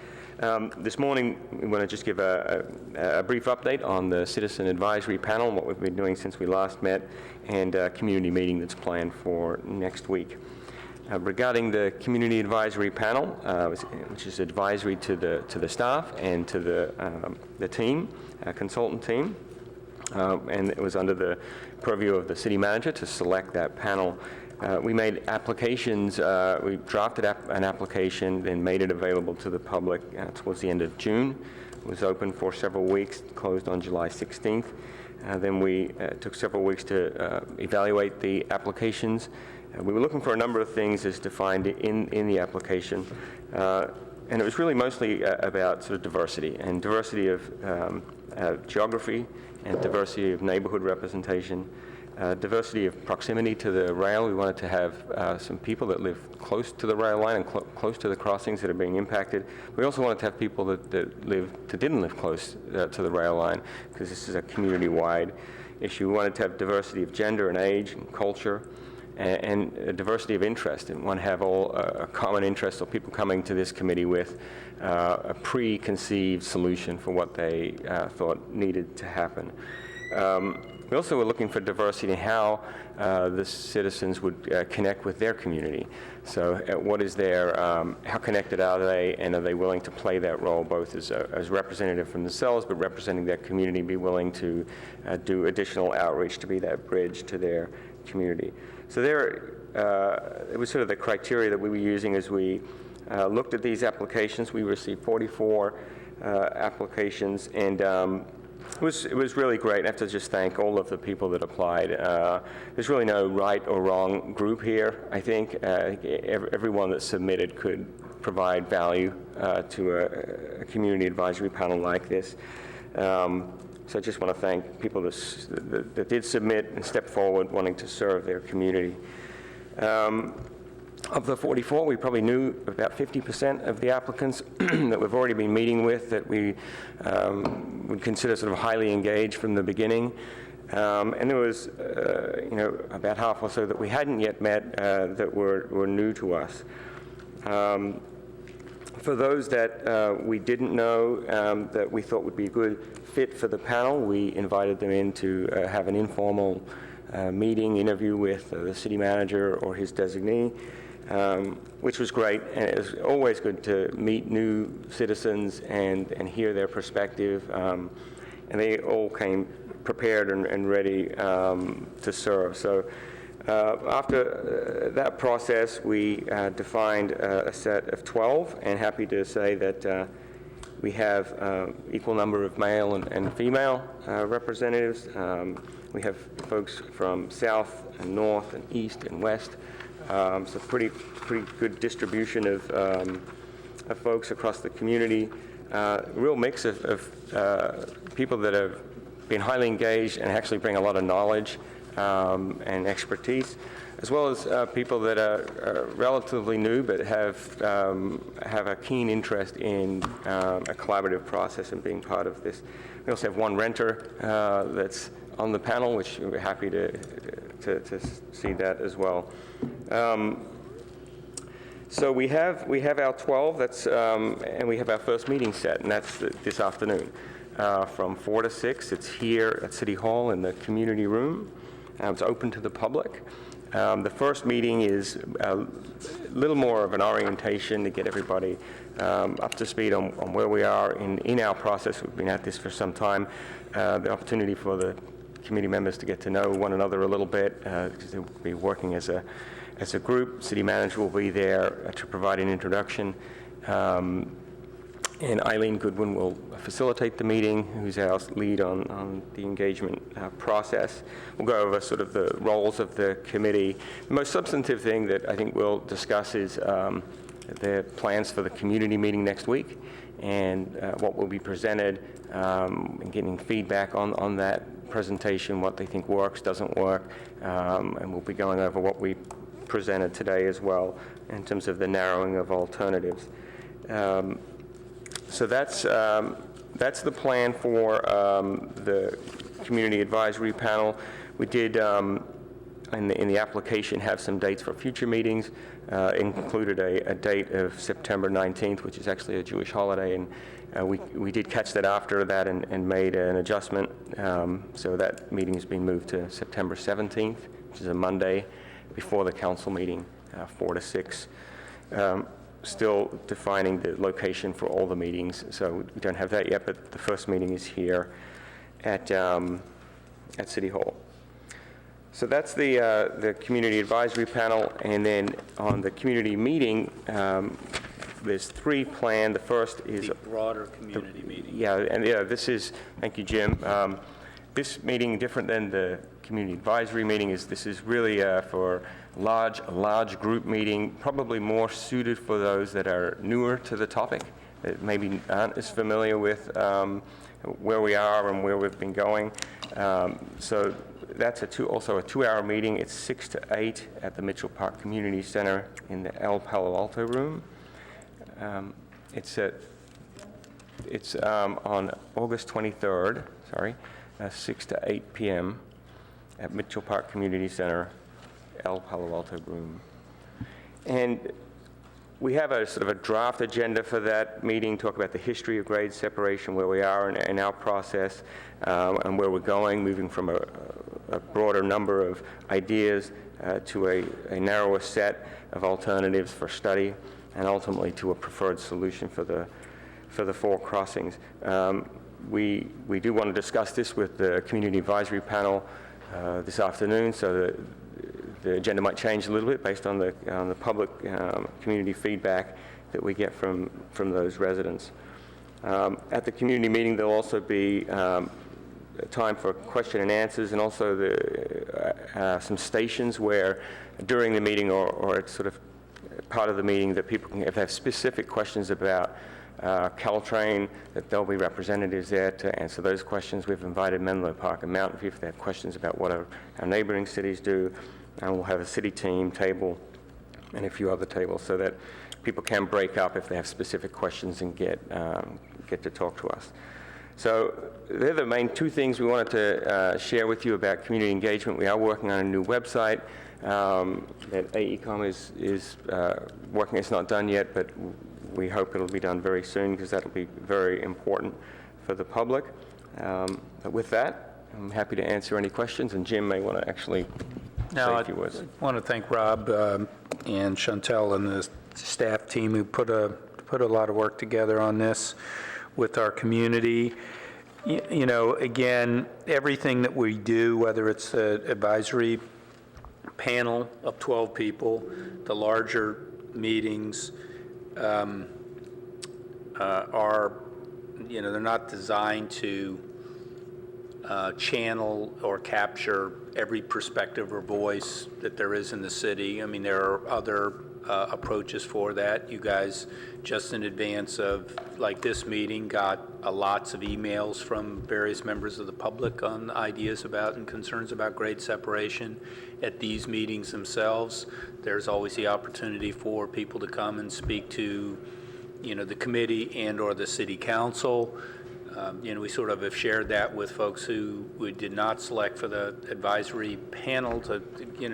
This morning, we want to just give a brief update on the Citizen Advisory Panel and what we've been doing since we last met, and a community meeting that's planned for next week. Regarding the Community Advisory Panel, which is advisory to the staff and to the team, consultant team, and it was under the purview of the city manager to select that panel. We made applications, we drafted an application, then made it available to the public towards the end of June. It was open for several weeks, closed on July 16th. Then we took several weeks to evaluate the applications. We were looking for a number of things as defined in the application. And it was really mostly about sort of diversity, and diversity of geography, and diversity of neighborhood representation, diversity of proximity to the rail. We wanted to have some people that live close to the rail line and close to the crossings that are being impacted. We also wanted to have people that didn't live close to the rail line, because this is a community-wide issue. We wanted to have diversity of gender and age and culture, and a diversity of interest, and want to have all a common interest of people coming to this committee with a preconceived solution for what they thought needed to happen. We also were looking for diversity in how the citizens would connect with their community. So what is their, how connected are they, and are they willing to play that role both as representative from themselves, but representing their community, be willing to do additional outreach to be that bridge to their community. So it was sort of the criteria that we were using as we looked at these applications. We received 44 applications, and it was really great. I have to just thank all of the people that applied. There's really no right or wrong group here. I think everyone that submitted could provide value to a community advisory panel like this. So I just want to thank people that did submit and step forward wanting to serve their community. Of the 44, we probably knew about 50% of the applicants that we've already been meeting with, that we would consider sort of highly engaged from the beginning. And there was, about half or so that we hadn't yet met that were new to us. For those that we didn't know that we thought would be a good fit for the panel, we invited them in to have an informal interview with the city manager or his designee, which was great. And it was always good to meet new citizens and hear their perspective. And they all came prepared and ready to serve. So after that process, we defined a set of 12, and happy to say that we have equal number of male and female representatives. We have folks from south and north and east and west. So pretty good distribution of folks across the community. Real mix of people that have been highly engaged and actually bring a lot of knowledge and expertise, as well as people that are relatively new but have a keen interest in a collaborative process and being part of this. We also have one renter that's on the panel, which we're happy to see that as well. So we have our 12. That's and we have our first meeting set, and that's this afternoon from 4 to 6. It's here at City Hall in the community room. It's open to the public. The first meeting is a little more of an orientation to get everybody up to speed on where we are in our process. We've been at this for some time. The opportunity for the committee members to get to know one another a little bit, because they'll be working as a group. City manager will be there to provide an introduction. And Eileen Goodwin will facilitate the meeting, who's our lead on the engagement process. We'll go over sort of the roles of the committee. The most substantive thing that I think we'll discuss is the plans for the community meeting next week, and what will be presented, and getting feedback on that presentation, what they think works, doesn't work, and we'll be going over what we presented today as well in terms of the narrowing of alternatives. So that's the plan for the Community Advisory Panel. We did, in the application, have some dates for future meetings. Included a date of September 19th, which is actually a Jewish holiday, and we did catch that after that and made an adjustment. So that meeting has been moved to September 17th, which is a Monday, before the council meeting, 4 to 6. Still defining the location for all the meetings, so we don't have that yet, but the first meeting is here at City Hall. So that's the Community Advisory Panel, and then on the community meeting, there's 3 planned. The first is The broader community meeting. This is, thank you, Jim. This meeting, different than the Community Advisory meeting, this is really for a large group meeting, probably more suited for those that are newer to the topic, that maybe aren't as familiar with where we are and where we've been going. So that's also a 2-hour meeting. It's 6 to 8 at the Mitchell Park Community Center in the El Palo Alto room. It's on August 23rd, 6 to 8 p.m. at Mitchell Park Community Center, El Palo Alto room. And we have a sort of a draft agenda for that meeting, talk about the history of grade separation, where we are in our process, and where we're going, moving from a broader number of ideas to a narrower set of alternatives for study, and ultimately to a preferred solution for the 4 crossings. We do want to discuss this with the Community Advisory Panel this afternoon, so the agenda might change a little bit based on the public community feedback that we get from those residents. At the community meeting, there'll also be time for question and answers, and also some stations where during the meeting or it's sort of part of the meeting that people can, if they have specific questions about Caltrain, that there'll be representatives there to answer those questions. We've invited Menlo Park and Mountain View if they have questions about what our neighboring cities do. And we'll have a city team table and a few other tables so that people can break up if they have specific questions and get to talk to us. So they're the main 2 things we wanted to share with you about community engagement. We are working on a new website that AECom is working. It's not done yet, but we hope it'll be done very soon, because that'll be very important for the public. But with that, I'm happy to answer any questions, and Jim may want to actually say a few words. I want to thank Rob and Chantel and the staff team who put a lot of work together on this with our community. You know, again, everything that we do, whether it's the advisory panel of 12 people, the larger meetings, are, they're not designed to channel or capture every perspective or voice that there is in the city. I mean, there are other approaches for that. You guys, just in advance of like this meeting, got lots of emails from various members of the public on ideas about and concerns about grade separation. At these meetings themselves, there's always the opportunity for people to come and speak to, the committee and or the city council. We sort of have shared that with folks who we did not select for the advisory panel to,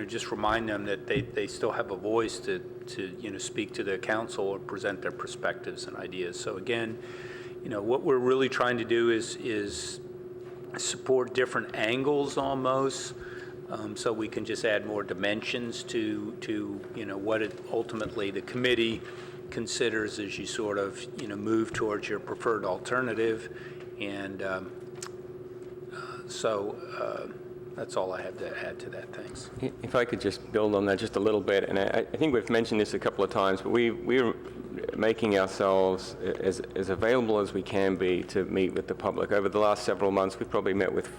just remind them that they still have a voice to speak to the council or present their perspectives and ideas. So again, what we're really trying to do is support different angles almost so we can just add more dimensions to what it ultimately the committee considers as you sort of, move towards your preferred alternative. And that's all I have to add to that. Thanks. If I could just build on that just a little bit, and I think we've mentioned this a couple of times, but we're making ourselves as available as we can be to meet with the public. Over the last several months, we've probably met with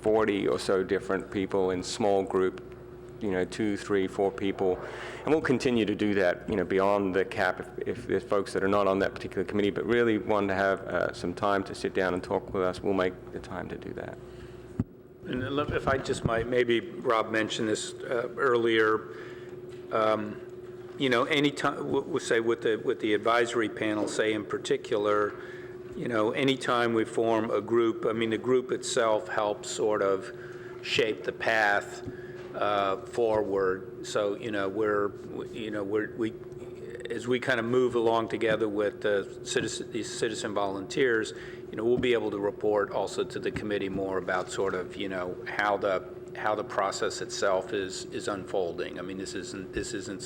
40 or so different people in small group, 2, 3, 4 people, and we'll continue to do that, beyond the cap if there's folks that are not on that particular committee, but really want to have some time to sit down and talk with us, we'll make the time to do that. And if I just might, maybe Rob mentioned this earlier, anytime, we'll say with the advisory panel, say in particular, anytime we form a group, the group itself helps sort of shape the path forward. So, as we kind of move along together with these citizen volunteers, we'll be able to report also to the committee more about sort of, how the process itself is unfolding. This isn't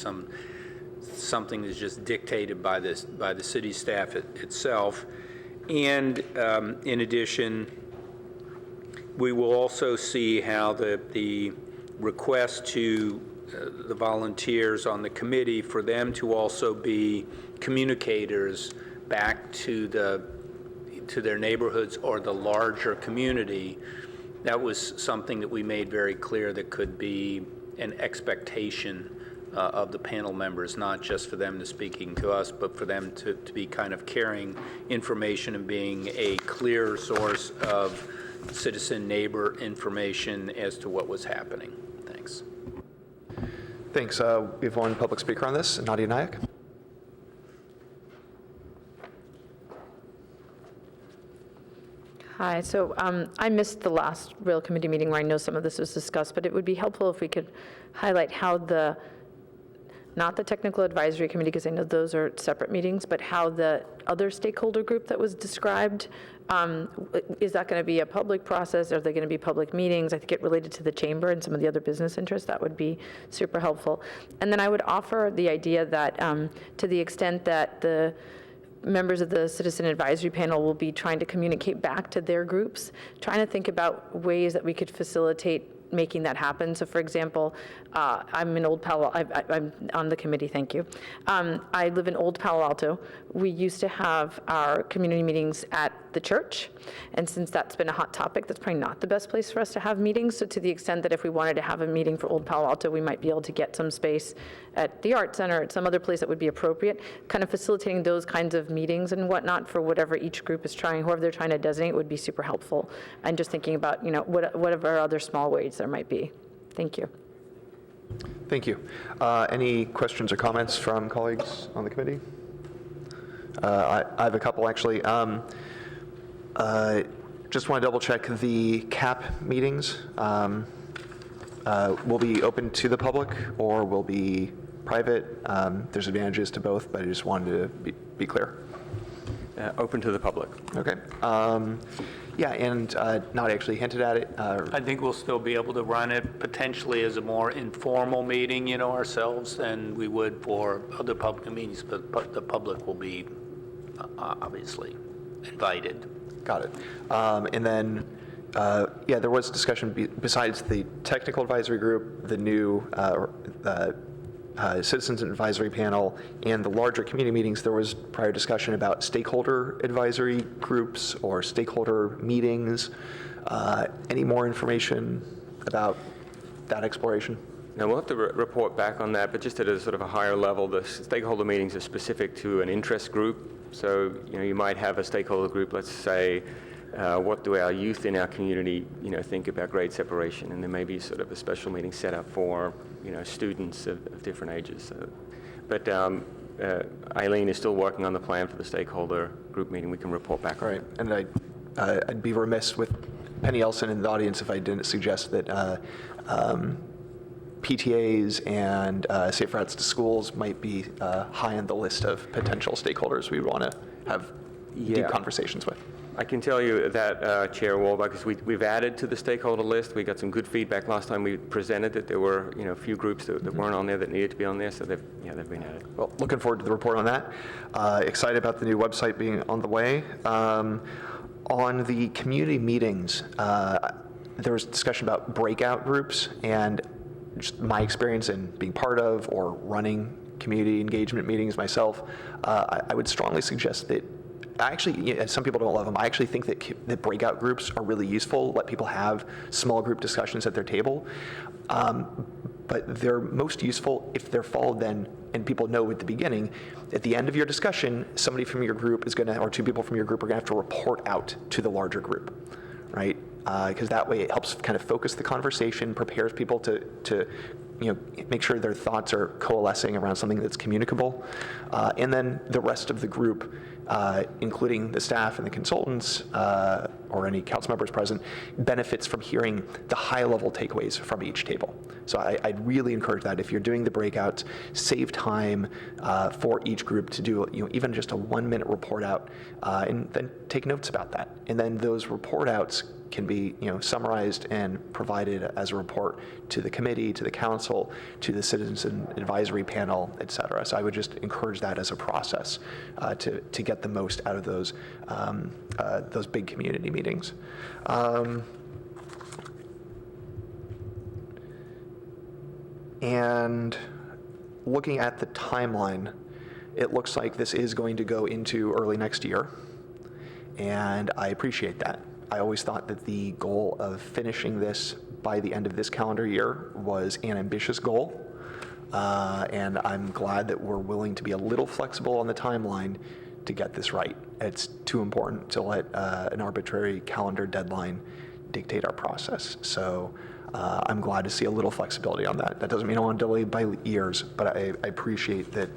something that's just dictated by the city staff itself. And in addition, we will also see how the request to the volunteers on the committee for them to also be communicators back to their neighborhoods or the larger community. That was something that we made very clear that could be an expectation of the panel members, not just for them to speaking to us, but for them to be kind of carrying information and being a clear source of citizen neighbor information as to what was happening. Thanks. Thanks. We have one public speaker on this, Nadia Nayak. Hi, so I missed the last Rail Committee meeting where I know some of this was discussed, but it would be helpful if we could highlight how not the Technical Advisory Committee, because I know those are separate meetings, but how the other stakeholder group that was described, is that going to be a public process? Are they going to be public meetings? I think it related to the chamber and some of the other business interests. That would be super helpful. And then I would offer the idea that to the extent that the members of the Citizen Advisory Panel will be trying to communicate back to their groups, trying to think about ways that we could facilitate making that happen. So for example, I'm in Old Palo Alto, I'm on the committee, thank you. I live in Old Palo Alto. We used to have our community meetings at the church, and since that's been a hot topic, that's probably not the best place for us to have meetings. So to the extent that if we wanted to have a meeting for Old Palo Alto, we might be able to get some space at the Art Center, at some other place that would be appropriate, kind of facilitating those kinds of meetings and whatnot for whatever each group is trying, whoever they're trying to designate would be super helpful. And just thinking about, whatever other small ways there might be. Thank you. Thank you. Any questions or comments from colleagues on the committee? I have a couple, actually. Just want to double check the CAP meetings. Will be open to the public or will be private? There's advantages to both, but I just wanted to be clear. Open to the public. Okay. Yeah, and not actually hinted at it. I think we'll still be able to run it potentially as a more informal meeting, ourselves than we would for other public meetings, but the public will be obviously invited. Got it. And then, yeah, there was discussion besides the technical advisory group, the new Citizens Advisory Panel, and the larger community meetings. There was prior discussion about stakeholder advisory groups or stakeholder meetings. Any more information about that exploration? Now, we'll have to report back on that, but just at a sort of a higher level, the stakeholder meetings are specific to an interest group. So, you might have a stakeholder group, let's say, what do our youth in our community, think about grade separation? And there may be sort of a special meeting set up for, students of different ages. So, but Eileen is still working on the plan for the stakeholder group meeting. We can report back. All right. And I'd be remiss with Penny Elson in the audience if I didn't suggest that PTAs and Safe Routes to Schools might be high on the list of potential stakeholders we want to have deep conversations with. I can tell you that, Chair Walbach, because we've added to the stakeholder list. We got some good feedback last time we presented that there were, a few groups that weren't on there that needed to be on there, so they've been added. Well, looking forward to the report on that. Excited about the new website being on the way. On the community meetings, there was discussion about breakout groups, and just my experience in being part of or running community engagement meetings myself, I would strongly suggest that some people don't love them. I actually think that breakout groups are really useful, let people have small group discussions at their table. But they're most useful if they're followed then, and people know at the beginning, at the end of your discussion, somebody from your group is or two people from your group are gonna have to report out to the larger group, right? Because that way it helps kind of focus the conversation, prepares people to make sure their thoughts are coalescing around something that's communicable. And then the rest of the group, including the staff and the consultants, or any council members present, benefits from hearing the high-level takeaways from each table. So I'd really encourage that. If you're doing the breakouts, save time for each group to do even just a 1-minute report out, and then take notes about that. And then those report outs can be summarized and provided as a report to the committee, to the council, to the citizen advisory panel, et cetera. So I would just encourage that as a process to get the most out of those big community meetings. And looking at the timeline, it looks like this is going to go into early next year, and I appreciate that. I always thought that the goal of finishing this by the end of this calendar year was an ambitious goal, and I'm glad that we're willing to be a little flexible on the timeline to get this right. It's too important to let an arbitrary calendar deadline dictate our process. So I'm glad to see a little flexibility on that. That doesn't mean I want to delay by years, but I appreciate that,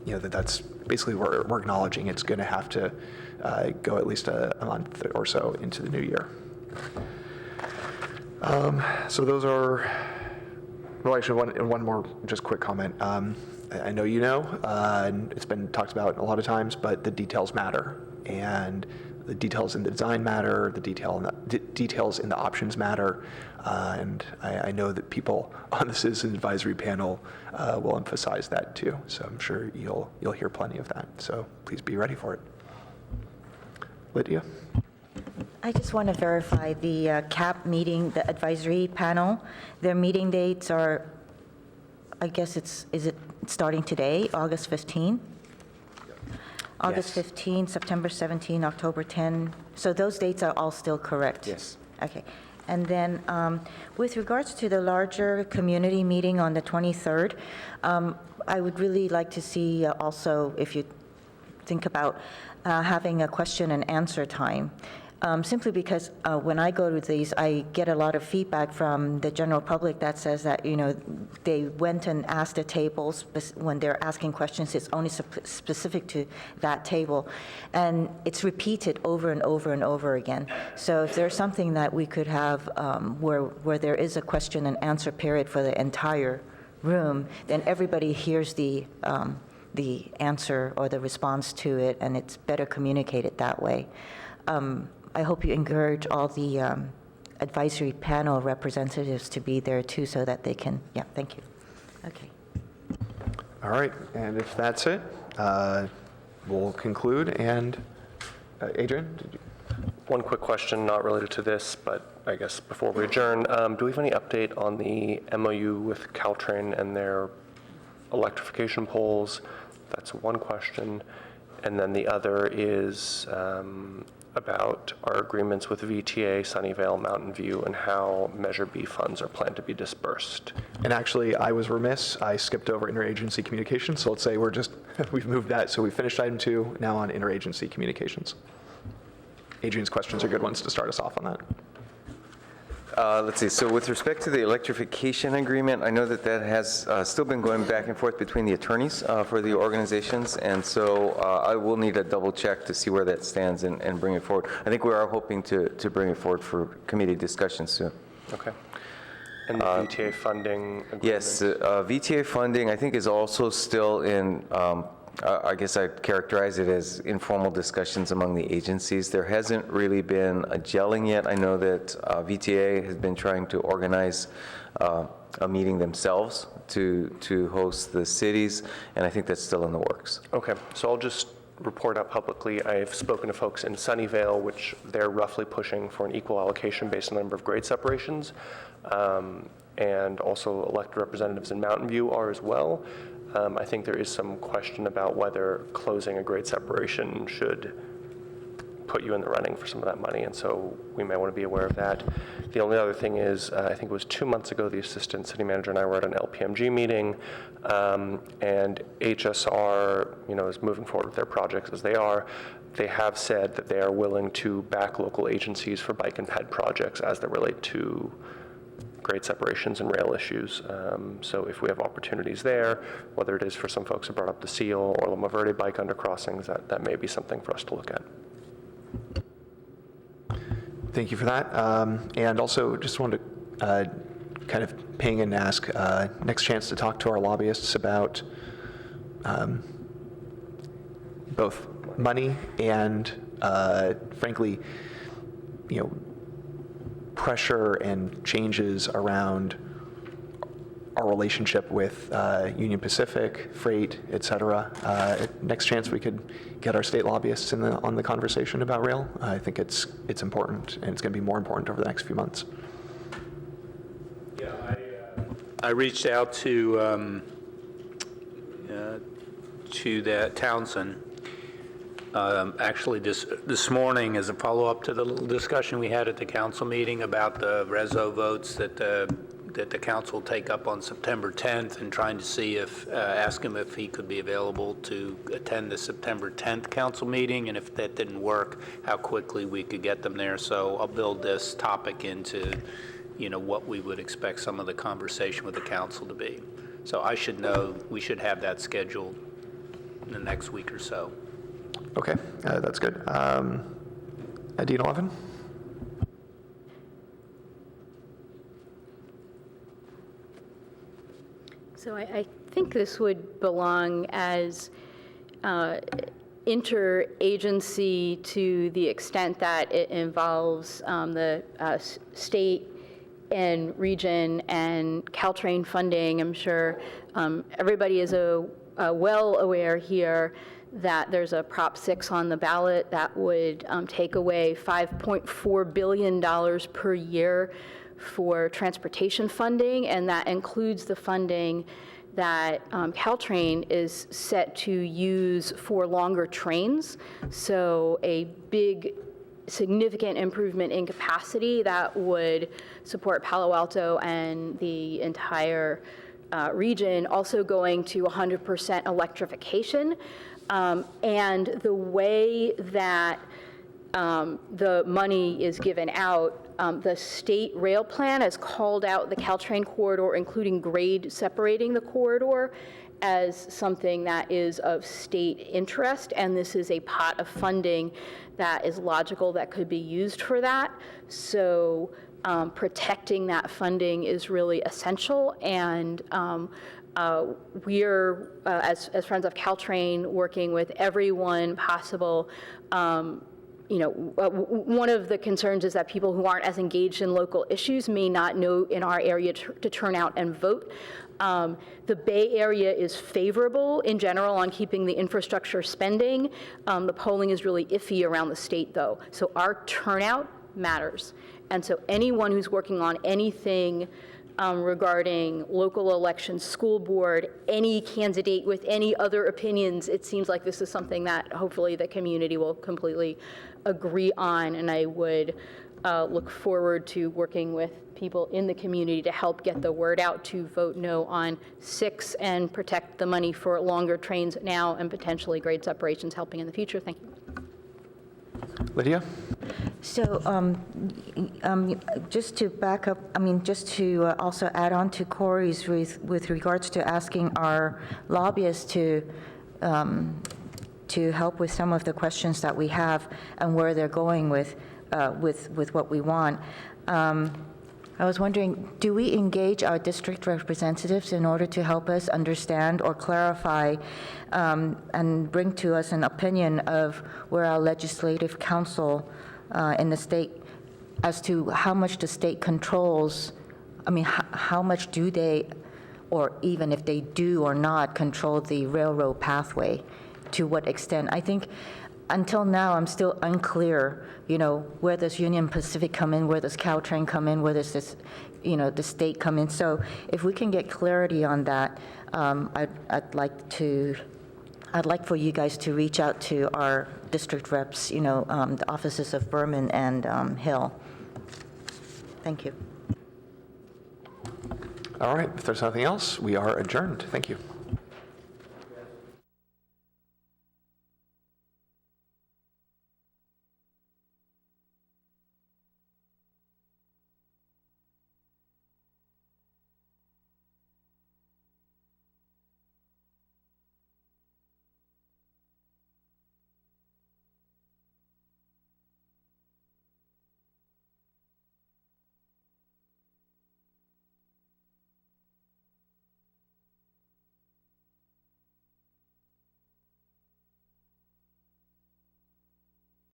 that's basically we're acknowledging it's going to have to go at least a month or so into the new year. So those are, well, actually one more just quick comment. I know and it's been talked about a lot of times, but the details matter, and the details in the design matter, the details in the options matter, and I know that people on the Citizen Advisory Panel will emphasize that too. So I'm sure you'll hear plenty of that. So please be ready for it. Lydia? I just want to verify the CAP meeting, the advisory panel. Their meeting dates are, I guess is it starting today, August 15? August 15, September 17, October 10. So those dates are all still correct? Yes. Okay. And then with regards to the larger community meeting on the 23rd, I would really like to see also, if you think about having a question and answer time. Simply because when I go to these, I get a lot of feedback from the general public that says that, they went and asked the tables, when they're asking questions, it's only specific to that table. And it's repeated over and over and over again. So if there's something that we could have where there is a question and answer period for the entire room, then everybody hears the answer or the response to it, and it's better communicated that way. I hope you encourage all the advisory panel representatives to be there too, so that they can, thank you. Okay. All right, and if that's it, we'll conclude. And Adrian, did you? One quick question, not related to this, but I guess before we adjourn, do we have any update on the MOU with Caltrain and their electrification poles? That's one question. And then the other is about our agreements with VTA, Sunnyvale, Mountain View, and how Measure B funds are planned to be dispersed. And actually, I was remiss. I skipped over interagency communications. So let's say we've moved that. So we finished item 2, now on interagency communications. Adrian's questions are good ones to start us off on that. Let's see, so with respect to the electrification agreement, I know that has still been going back and forth between the attorneys for the organizations, and so I will need a double check to see where that stands and bring it forward. I think we are hoping to bring it forward for committee discussion soon. Okay. And the VTA funding agreement? Yes, VTA funding I think is also still in I guess I'd characterize it as informal discussions among the agencies. There hasn't really been a gelling yet. I know that VTA has been trying to organize a meeting themselves to host the cities, and I think that's still in the works. Okay, so I'll just report out publicly. I've spoken to folks in Sunnyvale, which they're roughly pushing for an equal allocation based on the number of grade separations, and also elected representatives in Mountain View are as well. I think there is some question about whether closing a grade separation should put you in the running for some of that money, and so we may want to be aware of that. The only other thing is, I think it was 2 months ago, the assistant city manager and I were at an LPMG meeting, and HSR, is moving forward with their projects as they are. They have said that they are willing to back local agencies for bike and ped projects as they relate to grade separations and rail issues. So if we have opportunities there, whether it is for some folks who brought up the Seal or Loma Verde bike undercrossings, that may be something for us to look at. Thank you for that. And also just wanted to kind of ping and ask, next chance to talk to our lobbyists about both money and, frankly, pressure and changes around our relationship with Union Pacific, freight, et cetera. Next chance we could get our state lobbyists on the conversation about rail. I think it's important, and it's going to be more important over the next few months. Yeah, I reached out to that Townsend. Actually, this morning, as a follow-up to the little discussion we had at the council meeting about the reso votes that the council take up on September 10th, and trying to see if, ask him if he could be available to attend the September 10th council meeting, and if that didn't work, how quickly we could get them there. So I'll build this topic into, what we would expect some of the conversation with the council to be. So I should know, we should have that scheduled in the next week or so. Okay, that's good. Dean Levin? So I think this would belong as interagency to the extent that it involves the state and region and Caltrain funding. I'm sure everybody is well aware here that there's a Prop 6 on the ballot that would take away $5.4 billion per year for transportation funding, and that includes the funding that Caltrain is set to use for longer trains. So a big, significant improvement in capacity that would support Palo Alto and the entire region, also going to 100% electrification. And the way that the money is given out, the state rail plan has called out the Caltrain corridor, including grade separating the corridor, as something that is of state interest, and this is a pot of funding that is logical that could be used for that. So protecting that funding is really essential, and we're, as Friends of Caltrain, working with everyone possible. One of the concerns is that people who aren't as engaged in local issues may not know in our area to turn out and vote. The Bay Area is favorable in general on keeping the infrastructure spending. The polling is really iffy around the state, though. So our turnout matters. And so anyone who's working on anything regarding local elections, school board, any candidate with any other opinions, it seems like this is something that hopefully the community will completely agree on, and I would look forward to working with people in the community to help get the word out to vote no on 6 and protect the money for longer trains now and potentially grade separations helping in the future. Thank you. Lydia? So just to back up, just to also add on to Corey's with regards to asking our lobbyists to help with some of the questions that we have and where they're going with what we want. I was wondering, do we engage our district representatives in order to help us understand or clarify and bring to us an opinion of where our legislative council in the state, as to how much the state controls, I mean, how much do they, or even if they do or not, control the railroad pathway? To what extent? I think until now, I'm still unclear, where does Union Pacific come in, where does Caltrain come in, where does this, the state come in? So if we can get clarity on that, I'd like for you guys to reach out to our district reps, the offices of Berman and Hill. Thank you. All right, if there's nothing else, we are adjourned. Thank you.